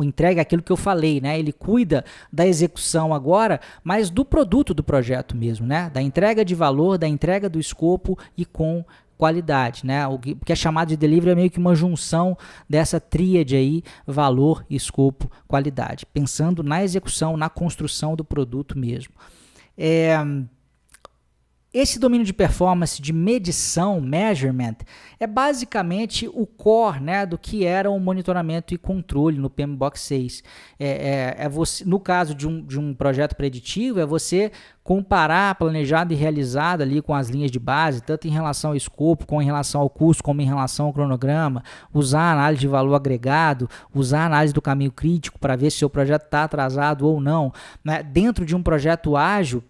entrega aquilo que eu falei, né, ele cuida da execução agora, mas do produto do projeto mesmo, né, da entrega de valor, da entrega do escopo e com qualidade, né, o que é chamado de delivery é meio que uma junção dessa tríade aí, valor, escopo, qualidade, pensando na execução, na construção do produto mesmo. Esse domínio de performance de medição, measurement, é basicamente o core, né, do que era o monitoramento e controle no PMBOK 6. Você, no caso de um projeto preditivo, é você comparar planejado e realizado ali com as linhas de base, tanto em relação ao escopo, como em relação ao custo, como em relação ao cronograma, usar a análise de valor agregado, usar a análise do caminho crítico para ver se o seu projeto está atrasado ou não, né? Dentro de um projeto ágil,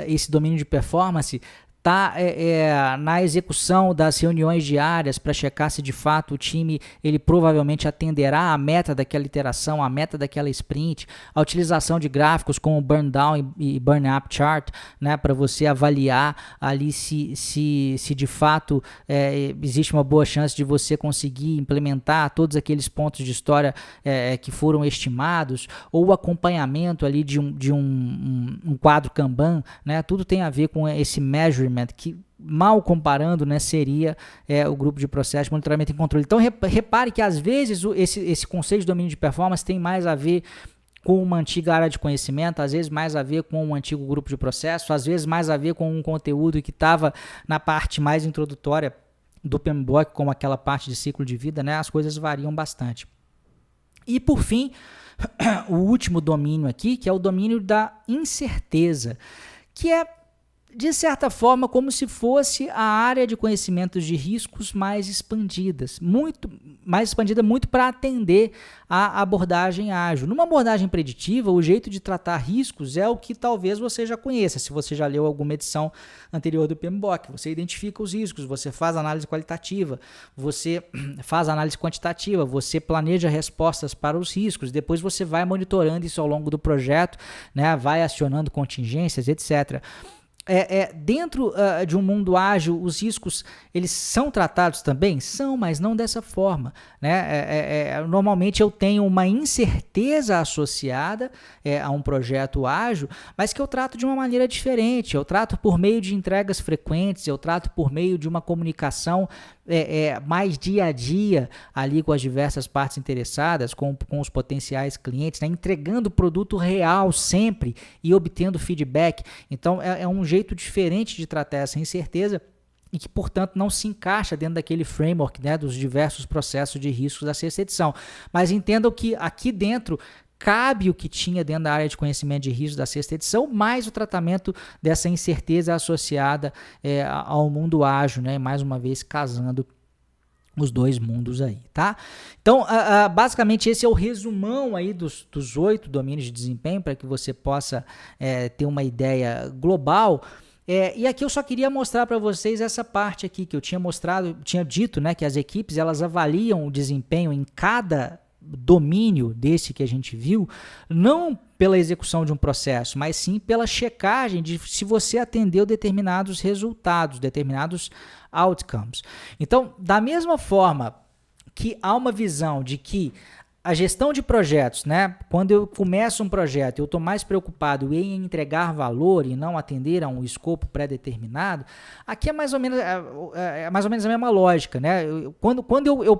esse domínio de performance está na execução das reuniões diárias para checar se de fato o time ele provavelmente atenderá a meta daquela iteração, a meta daquela sprint, a utilização de gráficos como burn down e burn up chart, né, para você avaliar ali se de fato existe uma boa chance de você conseguir implementar todos aqueles pontos de história que foram estimados, ou o acompanhamento ali de um quadro Kanban, né, tudo tem a ver com esse measurement, que mal comparando, né, seria o grupo de processo de monitoramento e controle. Então repare que às vezes esse conceito de domínio de performance tem mais a ver com uma antiga área de conhecimento, às vezes mais a ver com um antigo grupo de processo, às vezes mais a ver com um conteúdo que estava na parte mais introdutória do PMBOK, como aquela parte de ciclo de vida, né, as coisas variam bastante. E por fim, o último domínio aqui, que é o domínio da incerteza, que é de certa forma como se fosse a área de conhecimentos de riscos mais expandida muito para atender a abordagem ágil. Numa abordagem preditiva, o jeito de tratar riscos é o que talvez você já conheça, se você já leu alguma edição anterior do PMBOK. Você identifica os riscos, você faz análise qualitativa, você faz análise quantitativa, você planeja respostas para os riscos, depois você vai monitorando isso ao longo do projeto, né, vai acionando contingências, etc. Dentro de um mundo ágil, os riscos eles são tratados também? São, mas não dessa forma, né? Normalmente eu tenho uma incerteza associada a um projeto ágil, mas que eu trato de uma maneira diferente. Eu trato por meio de entregas frequentes, eu trato por meio de uma comunicação mais dia a dia ali com as diversas partes interessadas, com os potenciais clientes, né? Entregando o produto real sempre e obtendo feedback. Então é um jeito diferente de tratar essa incerteza e que, portanto, não se encaixa dentro daquele framework, né, dos diversos processos de riscos da sexta edição. Mas entendam que aqui dentro cabe o que tinha dentro da área de conhecimento de riscos da sexta edição, mais o tratamento dessa incerteza associada ao mundo ágil, né, mais uma vez casando os dois mundos aí, tá? Então, basicamente esse é o resumão aí dos 8 domínios de desempenho, para que você possa ter uma ideia global. E aqui eu só queria mostrar para vocês essa parte aqui que eu tinha dito, né, que as equipes elas avaliam o desempenho em cada domínio desse que a gente viu, não pela execução de um processo, mas sim pela checagem de se você atendeu determinados resultados, determinados outcomes. Então, da mesma forma que há uma visão de que a gestão de projetos, né? Quando eu começo um projeto, eu estou mais preocupado em entregar valor e não atender a um escopo pré-determinado. Aqui é mais ou menos a mesma lógica, né? Quando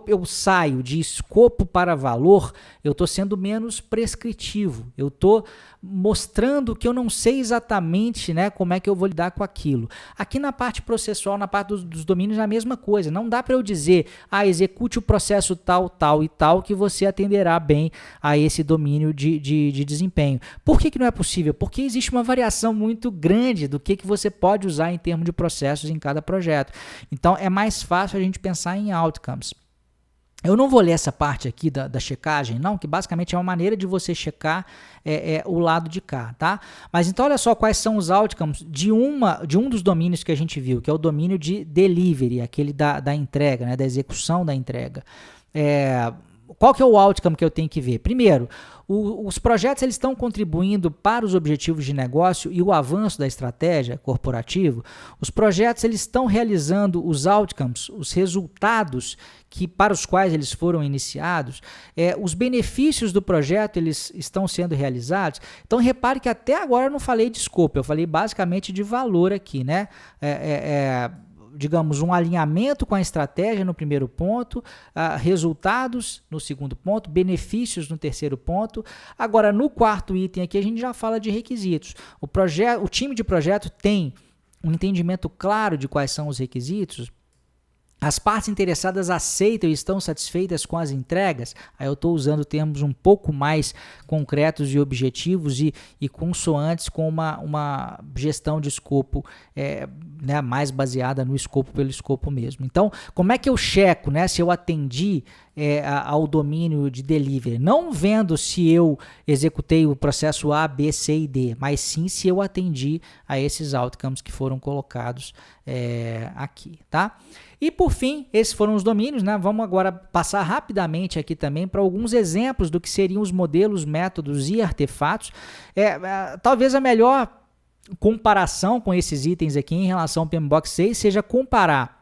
eu saio de escopo para valor, eu estou sendo menos prescritivo. Eu estou mostrando que eu não sei exatamente, né, como é que eu vou lidar com aquilo. Aqui na parte processual, na parte dos domínios, é a mesma coisa. Não dá para eu dizer, execute o processo tal, tal e tal, que você atenderá bem a esse domínio de desempenho. Por que não é possível? Porque existe uma variação muito grande do que você pode usar em termos de processos em cada projeto. Então, é mais fácil a gente pensar em outcomes. Eu não vou ler essa parte aqui da checagem, não, que basicamente é uma maneira de você checar o lado de cá, tá? Mas então olha só quais são os outcomes de um dos domínios que a gente viu, que é o domínio de delivery, aquele da entrega, né, da execução da entrega. Qual que é o outcome que eu tenho que ver? Primeiro, os projetos eles estão contribuindo para os objetivos de negócio e o avanço da estratégia corporativa. Os projetos eles estão realizando os outcomes, os resultados para os quais eles foram iniciados. Os benefícios do projeto eles estão sendo realizados. Então repare que até agora eu não falei de escopo, eu falei basicamente de valor aqui, né? Digamos, um alinhamento com a estratégia no primeiro ponto, resultados no segundo ponto, benefícios no terceiro ponto. Agora, no quarto item aqui, a gente já fala de requisitos. O time de projeto tem um entendimento claro de quais são os requisitos. As partes interessadas aceitam e estão satisfeitas com as entregas. Aí eu estou usando termos um pouco mais concretos e objetivos e consoantes com uma gestão de escopo né, mais baseada no escopo pelo escopo mesmo. Então, como é que eu checo, né, se eu atendi ao domínio de delivery? Não vendo se eu executei o processo A, B, C e D, mas sim se eu atendi a esses outcomes que foram colocados aqui, tá? E por fim, esses foram os domínios, né? Vamos agora passar rapidamente aqui também para alguns exemplos do que seriam os modelos, métodos e artefatos. Talvez a melhor comparação com esses itens aqui em relação ao PMBOK 6 seja comparar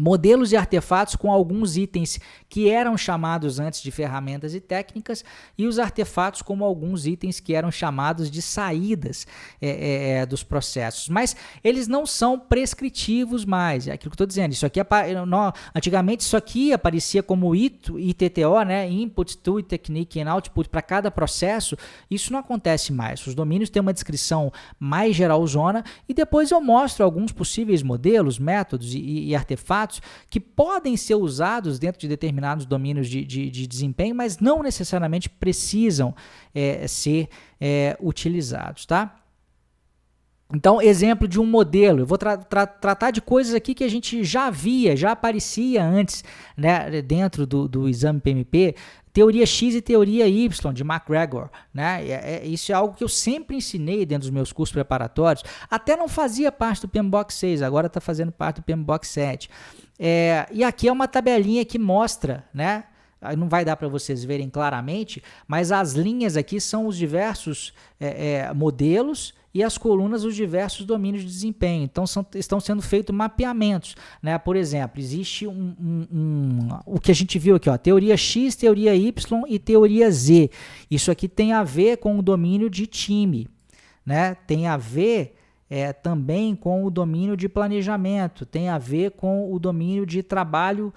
modelos e artefatos com alguns itens que eram chamados antes de ferramentas e técnicas e os artefatos como alguns itens que eram chamados de saídas dos processos. Mas eles não são prescritivos mais, é aquilo que eu estou dizendo. Isso aqui, antigamente isso aqui aparecia como ITTO, né? Input, to, Technique and Output para cada processo. Isso não acontece mais. Os domínios têm uma descrição mais geralzona e depois eu mostro alguns possíveis modelos, métodos e artefatos que podem ser usados dentro de determinados domínios de desempenho, mas não necessariamente precisam ser utilizados, tá? Então, exemplo de um modelo, eu vou tratar de coisas aqui que a gente já via, já aparecia antes, né, dentro do exame PMP, teoria X e teoria Y de McGregor, né? Isso é algo que eu sempre ensinei dentro dos meus cursos preparatórios, até não fazia parte do PMBOK 6, agora está fazendo parte do PMBOK 7. E aqui é uma tabelinha que mostra, né? Não vai dar para vocês verem claramente, mas as linhas aqui são os diversos modelos e as colunas os diversos domínios de desempenho. Então estão sendo feitos mapeamentos, né? Por exemplo, existe o que a gente viu aqui, ó, teoria X, teoria Y e teoria Z. Isso aqui tem a ver com o domínio de time, né? Tem a ver também com o domínio de planejamento, tem a ver com o domínio de trabalho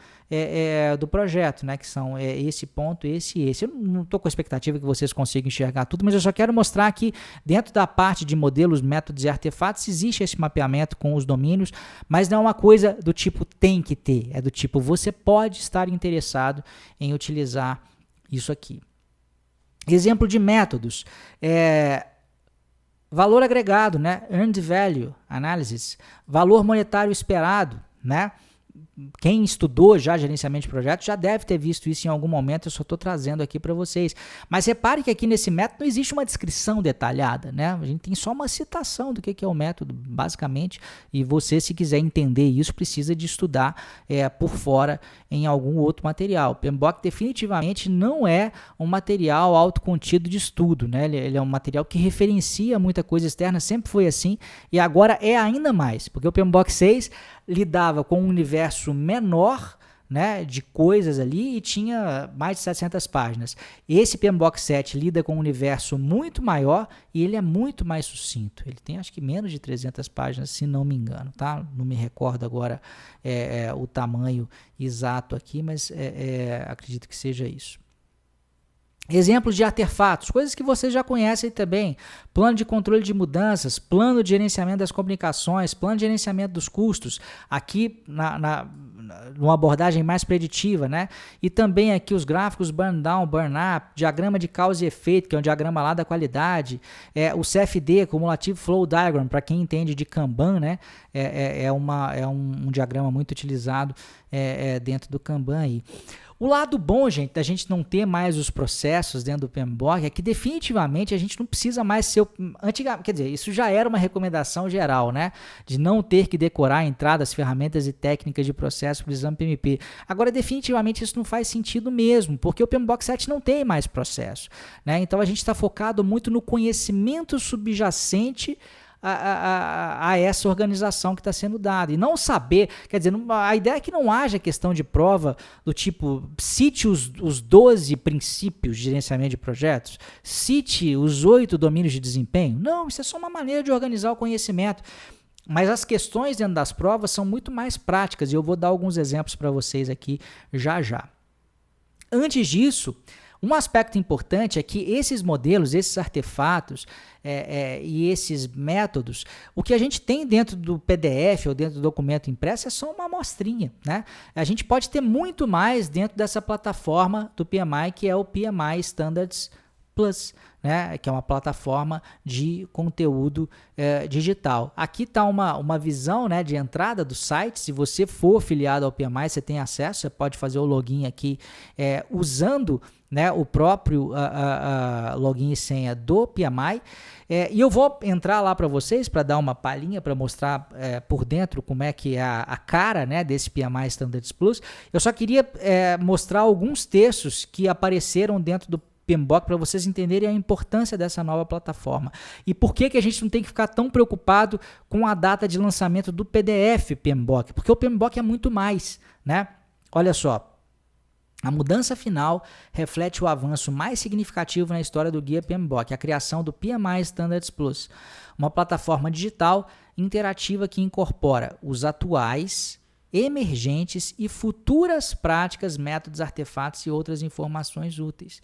do projeto, né? Que são esse ponto, esse e esse. Eu não estou com a expectativa que vocês consigam enxergar tudo, mas eu só quero mostrar que dentro da parte de modelos, métodos e artefatos existe esse mapeamento com os domínios, mas não é uma coisa do tipo tem que ter, é do tipo você pode estar interessado em utilizar isso aqui. Exemplo de métodos, valor agregado, né? Earned Value Analysis, valor monetário esperado, né? quem estudou já gerenciamento de projetos já deve ter visto isso em algum momento, eu só estou trazendo aqui para vocês. Mas repare que aqui nesse método não existe uma descrição detalhada, né? A gente tem só uma citação do que é o método, basicamente, e você, se quiser entender isso, precisa de estudar por fora em algum outro material. O PMBOK definitivamente não é um material autocontido de estudo, né? Ele é um material que referencia muita coisa externa, sempre foi assim, e agora é ainda mais, porque o PMBOK 6 lidava com um universo menor, né, de coisas ali, e tinha mais de 700 páginas. Esse PMBOK 7 lida com um universo muito maior e ele é muito mais sucinto. Ele tem acho que menos de 300 páginas, se não me engano, tá? Não me recordo agora o tamanho exato aqui, mas acredito que seja isso. Exemplos de artefatos, coisas que vocês já conhecem também: plano de controle de mudanças, plano de gerenciamento das comunicações, plano de gerenciamento dos custos, aqui numa abordagem mais preditiva, né? E também aqui os gráficos burn down, burn up, diagrama de causa e efeito, que é um diagrama lá da qualidade, o CFD, Cumulative Flow Diagram, para quem entende de Kanban, né? É um diagrama muito utilizado dentro do Kanban aí. O lado bom, gente, da gente não ter mais os processos dentro do PMBOK é que definitivamente a gente não precisa mais ser... Quer dizer, isso já era uma recomendação geral, né? De não ter que decorar entradas, ferramentas e técnicas de processo para o exame PMP. Agora, definitivamente isso não faz sentido mesmo, porque o PMBOK 7 não tem mais processo, né? Então a gente está focado muito no conhecimento subjacente a essa organização que está sendo dada. E não saber, quer dizer, a ideia é que não haja questão de prova do tipo, cite os 12 princípios de gerenciamento de projetos, cite os 8 domínios de desempenho. Não, isso é só uma maneira de organizar o conhecimento. Mas as questões dentro das provas são muito mais práticas, e eu vou dar alguns exemplos para vocês aqui já já. Antes disso, um aspecto importante é que esses modelos, esses artefatos e esses métodos, o que a gente tem dentro do PDF ou dentro do documento impresso é só uma amostrinha, né? A gente pode ter muito mais dentro dessa plataforma do PMI, que é o PMI Standards Plus, né, que é uma plataforma de conteúdo digital. Aqui está uma visão, né, de entrada do site. Se você for afiliado ao PMI, você tem acesso, você pode fazer o login aqui usando, né, o próprio login e senha do PMI. E eu vou entrar lá para vocês para dar uma palhinha, para mostrar por dentro como é que é a cara, né, desse PMI Standards Plus. Eu só queria mostrar alguns textos que apareceram dentro do PMBOK para vocês entenderem a importância dessa nova plataforma. E por que a gente não tem que ficar tão preocupado com a data de lançamento do PDF PMBOK? Porque o PMBOK é muito mais, né? Olha só, a mudança final reflete o avanço mais significativo na história do guia PMBOK, a criação do PMI Standards Plus, uma plataforma digital interativa que incorpora os atuais, emergentes e futuras práticas, métodos, artefatos e outras informações úteis.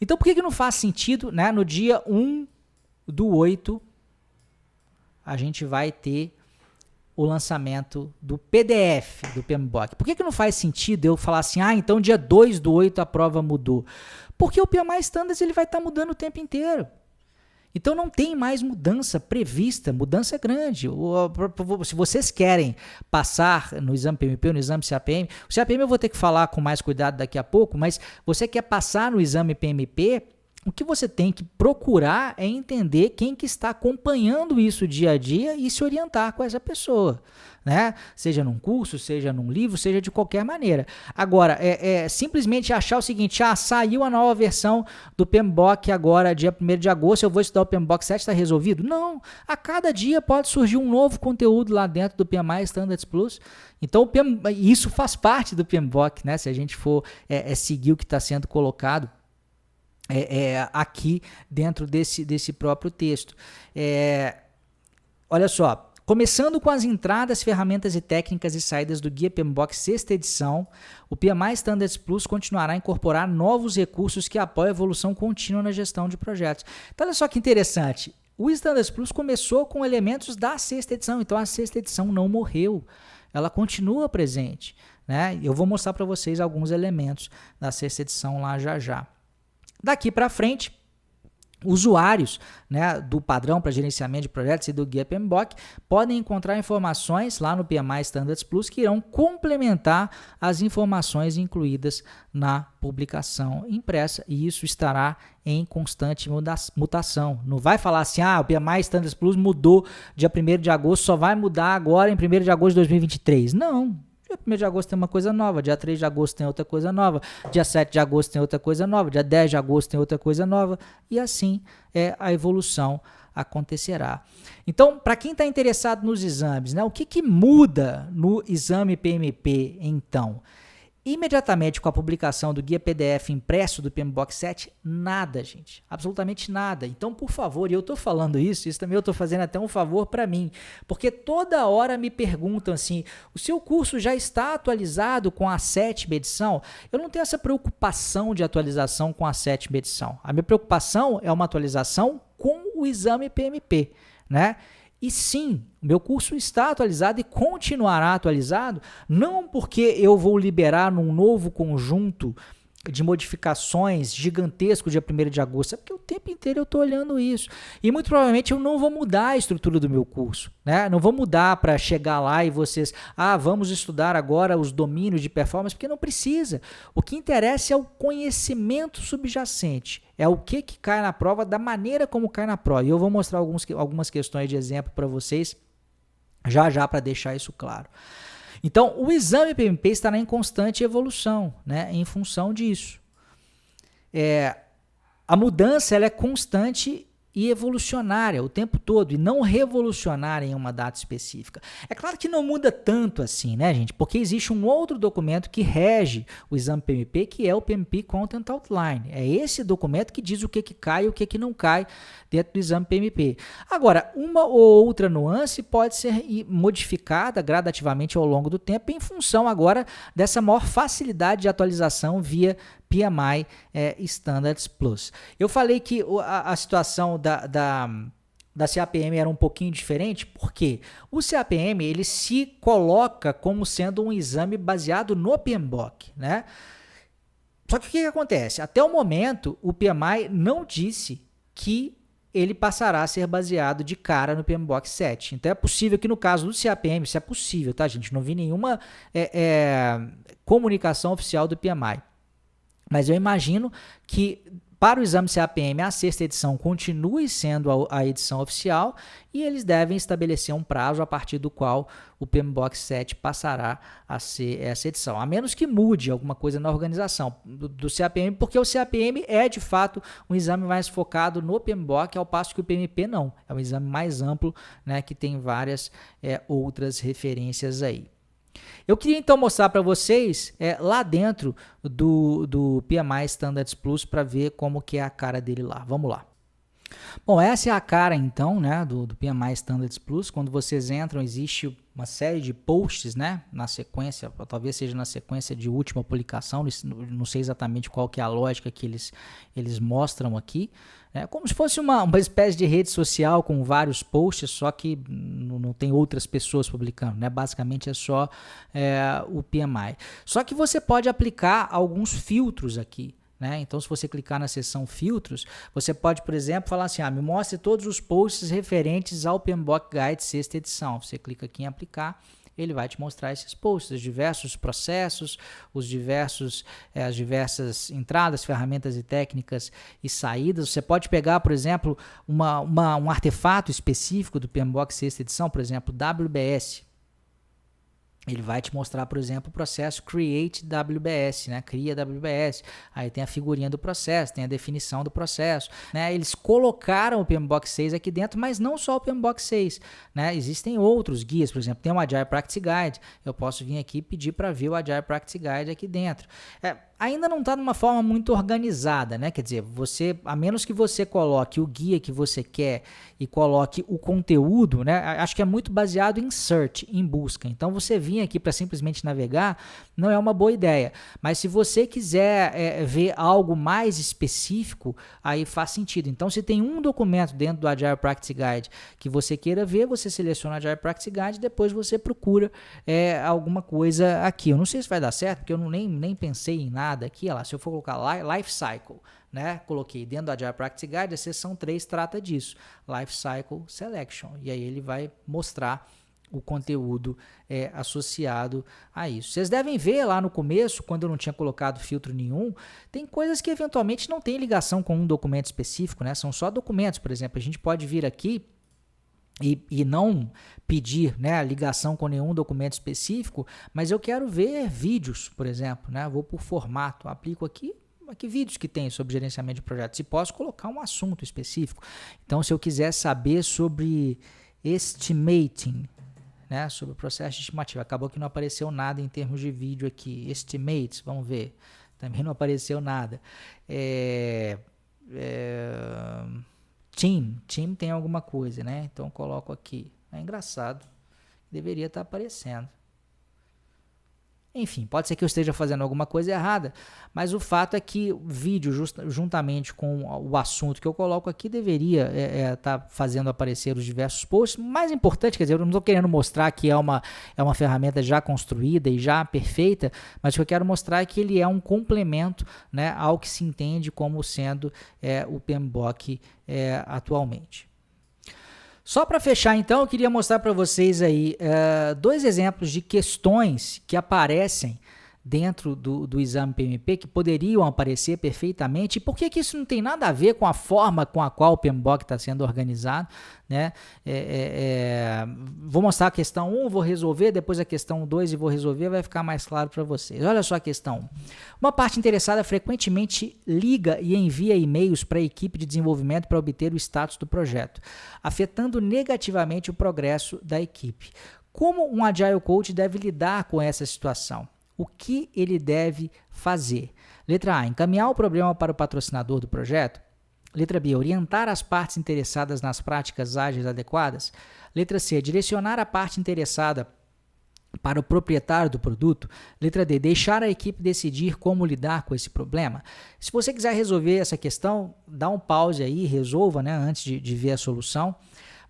Então, por que não faz sentido, né, no dia 1/8, a gente vai ter o lançamento do PDF do PMBOK? Por que não faz sentido eu falar assim, então dia 2/8 a prova mudou? Porque o PMI Standards ele vai estar mudando o tempo inteiro. Então não tem mais mudança prevista, mudança grande. Se vocês querem passar no exame PMP ou no exame CAPM, o CAPM eu vou ter que falar com mais cuidado daqui a pouco, mas você quer passar no exame PMP, o que você tem que procurar é entender quem que está acompanhando isso dia a dia e se orientar com essa pessoa, né? Seja num curso, seja num livro, seja de qualquer maneira. Agora, simplesmente achar o seguinte, saiu a nova versão do PMBOK agora, dia 1º de agosto, eu vou estudar o PMBOK 7, está resolvido? Não, a cada dia pode surgir um novo conteúdo lá dentro do PMI Standards Plus. Então, isso faz parte do PMBOK, né? Se a gente for seguir o que está sendo colocado aqui dentro desse próprio texto. Olha só, começando com as entradas, ferramentas e técnicas e saídas do Guia PMBOK 6ª edição, o PMI Standards Plus continuará a incorporar novos recursos que apoiam a evolução contínua na gestão de projetos. Então, olha só que interessante, o Standards Plus começou com elementos da 6ª edição, então a 6ª edição não morreu, ela continua presente, né? Eu vou mostrar para vocês alguns elementos da 6ª edição lá já já. Daqui para frente, Usuários, né, do padrão para gerenciamento de projetos e do guia PMBOK podem encontrar informações lá no PMI Standards Plus que irão complementar as informações incluídas na publicação impressa, e isso estará em constante mutação. Não vai falar assim, o PMI Standards Plus mudou dia 1º de agosto, só vai mudar agora em 1º de agosto de 2023. Não. Dia 1º de agosto tem uma coisa nova, dia 3 de agosto tem outra coisa nova, dia 7 de agosto tem outra coisa nova, dia 10 de agosto tem outra coisa nova, e assim a evolução acontecerá. Então, para quem está interessado nos exames, né, o que muda no exame PMP, então? Imediatamente com a publicação do guia PDF impresso do PMBOK 7, nada, gente, absolutamente nada. Então, por favor, e eu estou falando isso também eu estou fazendo até um favor para mim, porque toda hora me perguntam assim, o seu curso já está atualizado com a 7ª edição? Eu não tenho essa preocupação de atualização com a 7ª edição. A minha preocupação é uma atualização com o exame PMP, né? E sim, meu curso está atualizado e continuará atualizado, não porque eu vou liberar um novo conjunto de modificações gigantesco dia 1º de agosto, é porque o tempo inteiro eu estou olhando isso. E muito provavelmente eu não vou mudar a estrutura do meu curso, né? Não vou mudar para chegar lá e vocês, vamos estudar agora os domínios de performance, porque não precisa. O que interessa é o conhecimento subjacente, é o que cai na prova, da maneira como cai na prova. E eu vou mostrar algumas questões de exemplo para vocês já para deixar isso claro. Então, o exame PMP estará em constante evolução, né, em função disso. A mudança ela é constante e evolucionária o tempo todo, e não revolucionária em uma data específica. É claro que não muda tanto assim, né, gente? Porque existe um outro documento que rege o exame PMP, que é o PMP Content Outline. É esse documento que diz o que cai e o que não cai dentro do exame PMP. Agora, uma ou outra nuance pode ser modificada gradativamente ao longo do tempo, em função agora dessa maior facilidade de atualização via PMI Standards Plus. Eu falei que a situação da CAPM era um pouquinho diferente, porque o CAPM ele se coloca como sendo um exame baseado no PMBOK, né? Só que o que acontece? Até o momento, o PMI não disse que ele passará a ser baseado de cara no PMBOK 7. Então é possível que no caso do CAPM, isso é possível, tá, gente? Não vi nenhuma comunicação oficial do PMI. Mas eu imagino que para o exame CAPM a 6ª edição continue sendo a edição oficial, e eles devem estabelecer um prazo a partir do qual o PMBOK 7 passará a ser essa edição, a menos que mude alguma coisa na organização do CAPM, porque o CAPM é de fato um exame mais focado no PMBOK, ao passo que o PMP não, é um exame mais amplo, né, que tem várias outras referências aí. Eu queria então mostrar para vocês lá dentro do PMI Standards Plus para ver como que é a cara dele lá. Vamos lá. Bom, essa é a cara então, né, do PMI Standards Plus. Quando vocês entram, existe uma série de posts, né, na sequência, talvez seja na sequência de última publicação, não sei exatamente qual que é a lógica que eles mostram aqui. É como se fosse uma espécie de rede social com vários posts, só que não tem outras pessoas publicando, né? Basicamente é só o PMI. Só que você pode aplicar alguns filtros aqui, né? Então, se você clicar na seção filtros, você pode, por exemplo, falar assim, me mostre todos os posts referentes ao PMBOK Guide 6ª edição. Você clica aqui em aplicar, ele vai te mostrar esses posts, os diversos processos, as diversas entradas, ferramentas e técnicas e saídas. Você pode pegar, por exemplo, um artefato específico do PMBOK 6ª edição, por exemplo, WBS. Ele vai te mostrar, por exemplo, o processo Create WBS, né? Cria WBS. Aí tem a figurinha do processo, tem a definição do processo, né? Eles colocaram o PMBOK 6 aqui dentro, mas não só o PMBOK 6, né? Existem outros guias, por exemplo, tem o Agile Practice Guide. Eu posso vir aqui e pedir para ver o Agile Practice Guide aqui dentro. Ainda não está de uma forma muito organizada, né? Quer dizer, a menos que você coloque o guia que você quer e coloque o conteúdo, né? Acho que é muito baseado em search, em busca. Então, você vir aqui para simplesmente navegar não é uma boa ideia. Mas se você quiser ver algo mais específico, aí faz sentido. Então, se tem um documento dentro do Agile Practice Guide que você queira ver, você seleciona o Agile Practice Guide e depois você procura alguma coisa aqui. Eu não sei se vai dar certo, porque eu nem pensei em nada selecionada aqui, ó lá, se eu for colocar Life Cycle, né, coloquei dentro do Agile Practice Guide, a seção 3 trata disso, Life Cycle Selection, e aí ele vai mostrar o conteúdo associado a isso. Vocês devem ver lá no começo, quando eu não tinha colocado filtro nenhum, tem coisas que eventualmente não tem ligação com um documento específico, né? São só documentos, por exemplo, a gente pode vir aqui e não pedir, né, a ligação com nenhum documento específico, mas eu quero ver vídeos, por exemplo, né? Vou por formato, aplico aqui vídeos que tem sobre gerenciamento de projetos e posso colocar um assunto específico. Então, se eu quiser saber sobre estimating, né, sobre o processo estimativo, acabou que não apareceu nada em termos de vídeo aqui. Estimates, vamos ver, também não apareceu nada. Team tem alguma coisa, né? Então coloco aqui. É engraçado, deveria estar aparecendo. Enfim, pode ser que eu esteja fazendo alguma coisa errada, mas o fato é que o vídeo, juntamente com o assunto que eu coloco aqui, deveria estar fazendo aparecer os diversos posts. Mais importante, quer dizer, eu não estou querendo mostrar que é uma ferramenta já construída e já perfeita, mas o que eu quero mostrar é que ele é um complemento, né, ao que se entende como sendo o PMBOK atualmente. Só para fechar, então, eu queria mostrar para vocês aí dois exemplos de questões que aparecem dentro do exame PMP, que poderiam aparecer perfeitamente. E por que isso não tem nada a ver com a forma com a qual o PMBOK está sendo organizado, né? Vou mostrar a questão 1, vou resolver, depois a questão 2 e vou resolver, vai ficar mais claro para vocês. Olha só a questão 1. Uma parte interessada frequentemente liga e envia e-mails para a equipe de desenvolvimento para obter o status do projeto, afetando negativamente o progresso da equipe. Como um Agile Coach deve lidar com essa situação? O que ele deve fazer? Letra A, encaminhar o problema para o patrocinador do projeto. Letra B, orientar as partes interessadas nas práticas ágeis adequadas. Letra C, direcionar a parte interessada para o proprietário do produto. Letra D, deixar a equipe decidir como lidar com esse problema. Se você quiser resolver essa questão, dá um pause aí, resolva, né, antes de ver a solução.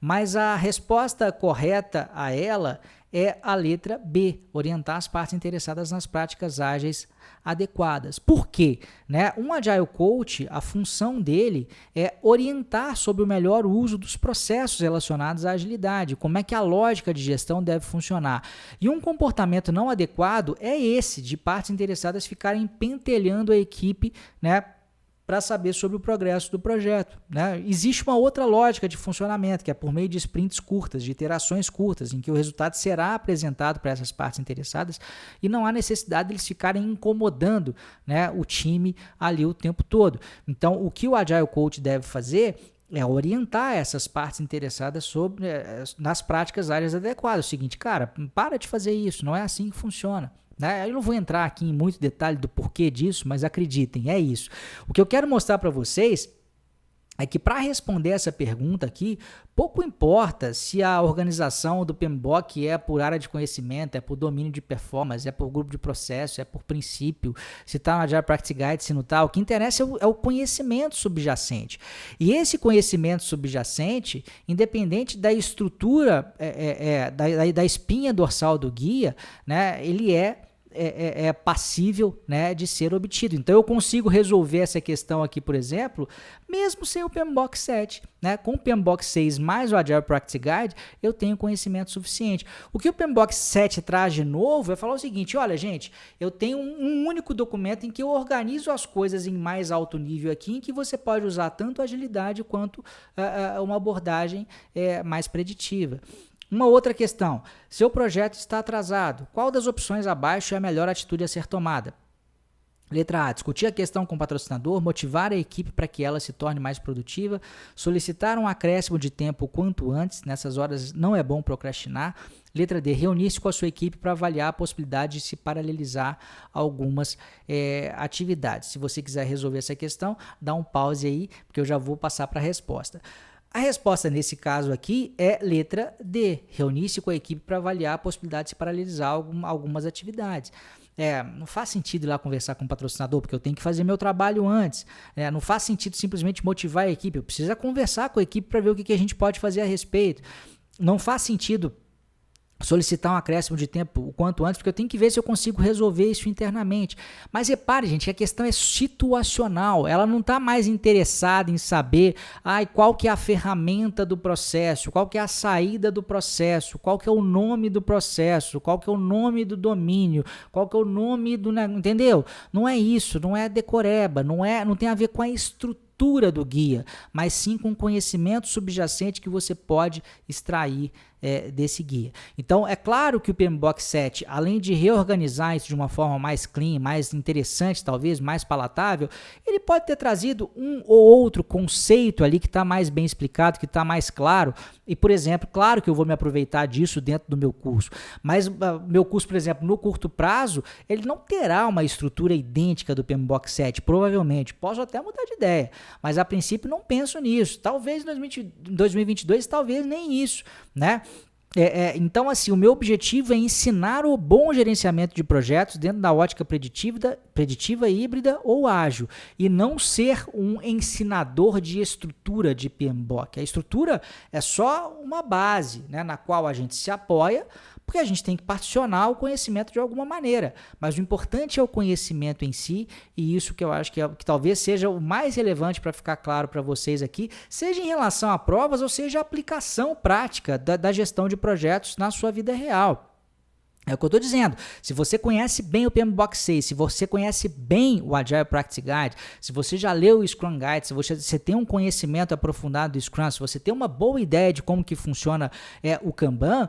Mas a resposta correta a ela é a letra B, orientar as partes interessadas nas práticas ágeis adequadas. Por quê? Né? Um Agile Coach, a função dele é orientar sobre o melhor uso dos processos relacionados à agilidade, como é que a lógica de gestão deve funcionar. E um comportamento não adequado é esse, de partes interessadas ficarem pentelhando a equipe, né, para saber sobre o progresso do projeto, né? Existe uma outra lógica de funcionamento, que é por meio de sprints curtas, de iterações curtas, em que o resultado será apresentado para essas partes interessadas e não há necessidade de eles ficarem incomodando, né, o time ali o tempo todo. Então, o que o Agile Coach deve fazer é orientar essas partes interessadas sobre nas práticas áreas adequadas. O seguinte, cara, para de fazer isso, não é assim que funciona. Eu não vou entrar aqui em muito detalhe do porquê disso, mas acreditem, é isso. O que eu quero mostrar para vocês é que para responder essa pergunta aqui, pouco importa se a organização do PMBOK é por área de conhecimento, é por domínio de performance, é por grupo de processo, é por princípio, se está no Agile Practice Guide, se não está. O que interessa é o conhecimento subjacente. E esse conhecimento subjacente, independente da estrutura, da espinha dorsal do guia, né, ele é passível, né, de ser obtido. Então, eu consigo resolver essa questão aqui, por exemplo, mesmo sem o PMBOK 7. Né? Com o PMBOK 6 mais o Agile Practice Guide, eu tenho conhecimento suficiente. O que o PMBOK 7 traz de novo é falar o seguinte, olha, gente, eu tenho um único documento em que eu organizo as coisas em mais alto nível aqui, em que você pode usar tanto agilidade quanto uma abordagem mais preditiva. Uma outra questão, seu projeto está atrasado, qual das opções abaixo é a melhor atitude a ser tomada? Letra A, discutir a questão com o patrocinador, motivar a equipe para que ela se torne mais produtiva, solicitar um acréscimo de tempo o quanto antes, nessas horas não é bom procrastinar. Letra D, reunir-se com a sua equipe para avaliar a possibilidade de se paralelizar algumas atividades. Se você quiser resolver essa questão, dá um pause aí, porque eu já vou passar para a resposta. A resposta nesse caso aqui é letra D, reunir-se com a equipe para avaliar a possibilidade de se paralisar algumas atividades. Não faz sentido ir lá conversar com o patrocinador, porque eu tenho que fazer meu trabalho antes. Não faz sentido simplesmente motivar a equipe, eu preciso conversar com a equipe para ver o que a gente pode fazer a respeito. Não faz sentido solicitar um acréscimo de tempo o quanto antes, porque eu tenho que ver se eu consigo resolver isso internamente. Mas repare, gente, que a questão é situacional. Ela não está mais interessada em saber qual que é a ferramenta do processo, qual que é a saída do processo, qual que é o nome do processo, qual que é o nome do domínio, qual que é o nome do... Entendeu? Não é isso, não é decoreba, não tem a ver com a estrutura do guia, mas sim com o conhecimento subjacente que você pode extrair desse guia. Então, é claro que o PMBOK 7, além de reorganizar isso de uma forma mais clean, mais interessante, talvez, mais palatável, ele pode ter trazido um ou outro conceito ali que está mais bem explicado, que está mais claro. E, por exemplo, claro que eu vou me aproveitar disso dentro do meu curso, mas meu curso, por exemplo, no curto prazo, ele não terá uma estrutura idêntica do PMBOK 7, provavelmente. Posso até mudar de ideia, mas a princípio não penso nisso. Talvez em 2022, talvez nem isso, né? Então, assim, o meu objetivo é ensinar o bom gerenciamento de projetos dentro da ótica preditiva, híbrida ou ágil, e não ser um ensinador de estrutura de PMBOK. A estrutura é só uma base, né, na qual a gente se apoia, porque a gente tem que particionar o conhecimento de alguma maneira. Mas o importante é o conhecimento em si, e isso que eu acho que talvez seja o mais relevante para ficar claro para vocês aqui, seja em relação a provas ou seja a aplicação prática da gestão de projetos na sua vida real. É o que eu estou dizendo. Se você conhece bem o PMBOK 6, se você conhece bem o Agile Practice Guide, se você já leu o Scrum Guide, se você tem um conhecimento aprofundado do Scrum, se você tem uma boa ideia de como que funciona o Kanban,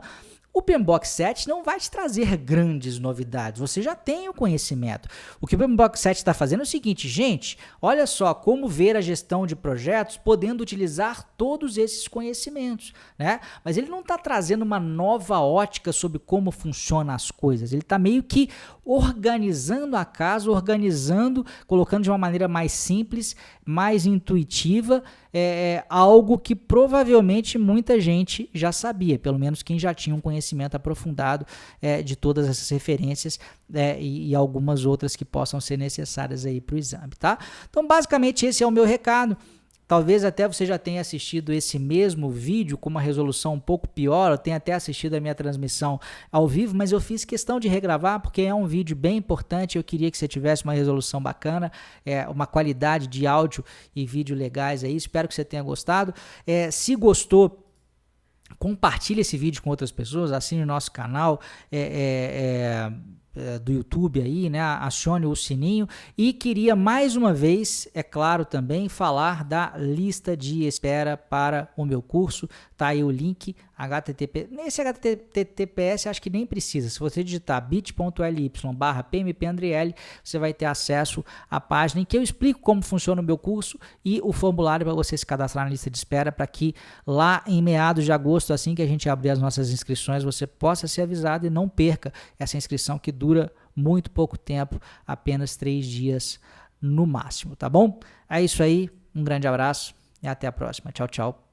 o PMBOK 7 não vai te trazer grandes novidades, você já tem o conhecimento. O que o PMBOK 7 está fazendo é o seguinte, gente, olha só como ver a gestão de projetos podendo utilizar todos esses conhecimentos, né? Mas ele não está trazendo uma nova ótica sobre como funcionam as coisas, ele está meio que organizando a casa, colocando de uma maneira mais simples, mais intuitiva, algo que provavelmente muita gente já sabia, pelo menos quem já tinha um conhecimento aprofundado de todas essas referências e algumas outras que possam ser necessárias aí para o exame, tá? Então, basicamente, esse é o meu recado. Talvez até você já tenha assistido esse mesmo vídeo com uma resolução um pouco pior, eu tenho até assistido a minha transmissão ao vivo, mas eu fiz questão de regravar porque é um vídeo bem importante, eu queria que você tivesse uma resolução bacana, uma qualidade de áudio e vídeo legais aí, espero que você tenha gostado. Se gostou, compartilhe esse vídeo com outras pessoas, assine o nosso canal, do YouTube aí, né? Acione o sininho, e queria mais uma vez, é claro, também falar da lista de espera para o meu curso. Tá aí o link, HTTP, nesse HTTPS acho que nem precisa, se você digitar bit.ly/pmpandriele, você vai ter acesso à página em que eu explico como funciona o meu curso e o formulário para você se cadastrar na lista de espera, para que lá em meados de agosto, assim que a gente abrir as nossas inscrições, você possa ser avisado e não perca essa inscrição que dura muito pouco tempo, apenas 3 dias no máximo, tá bom? É isso aí, um grande abraço e até a próxima. Tchau, tchau.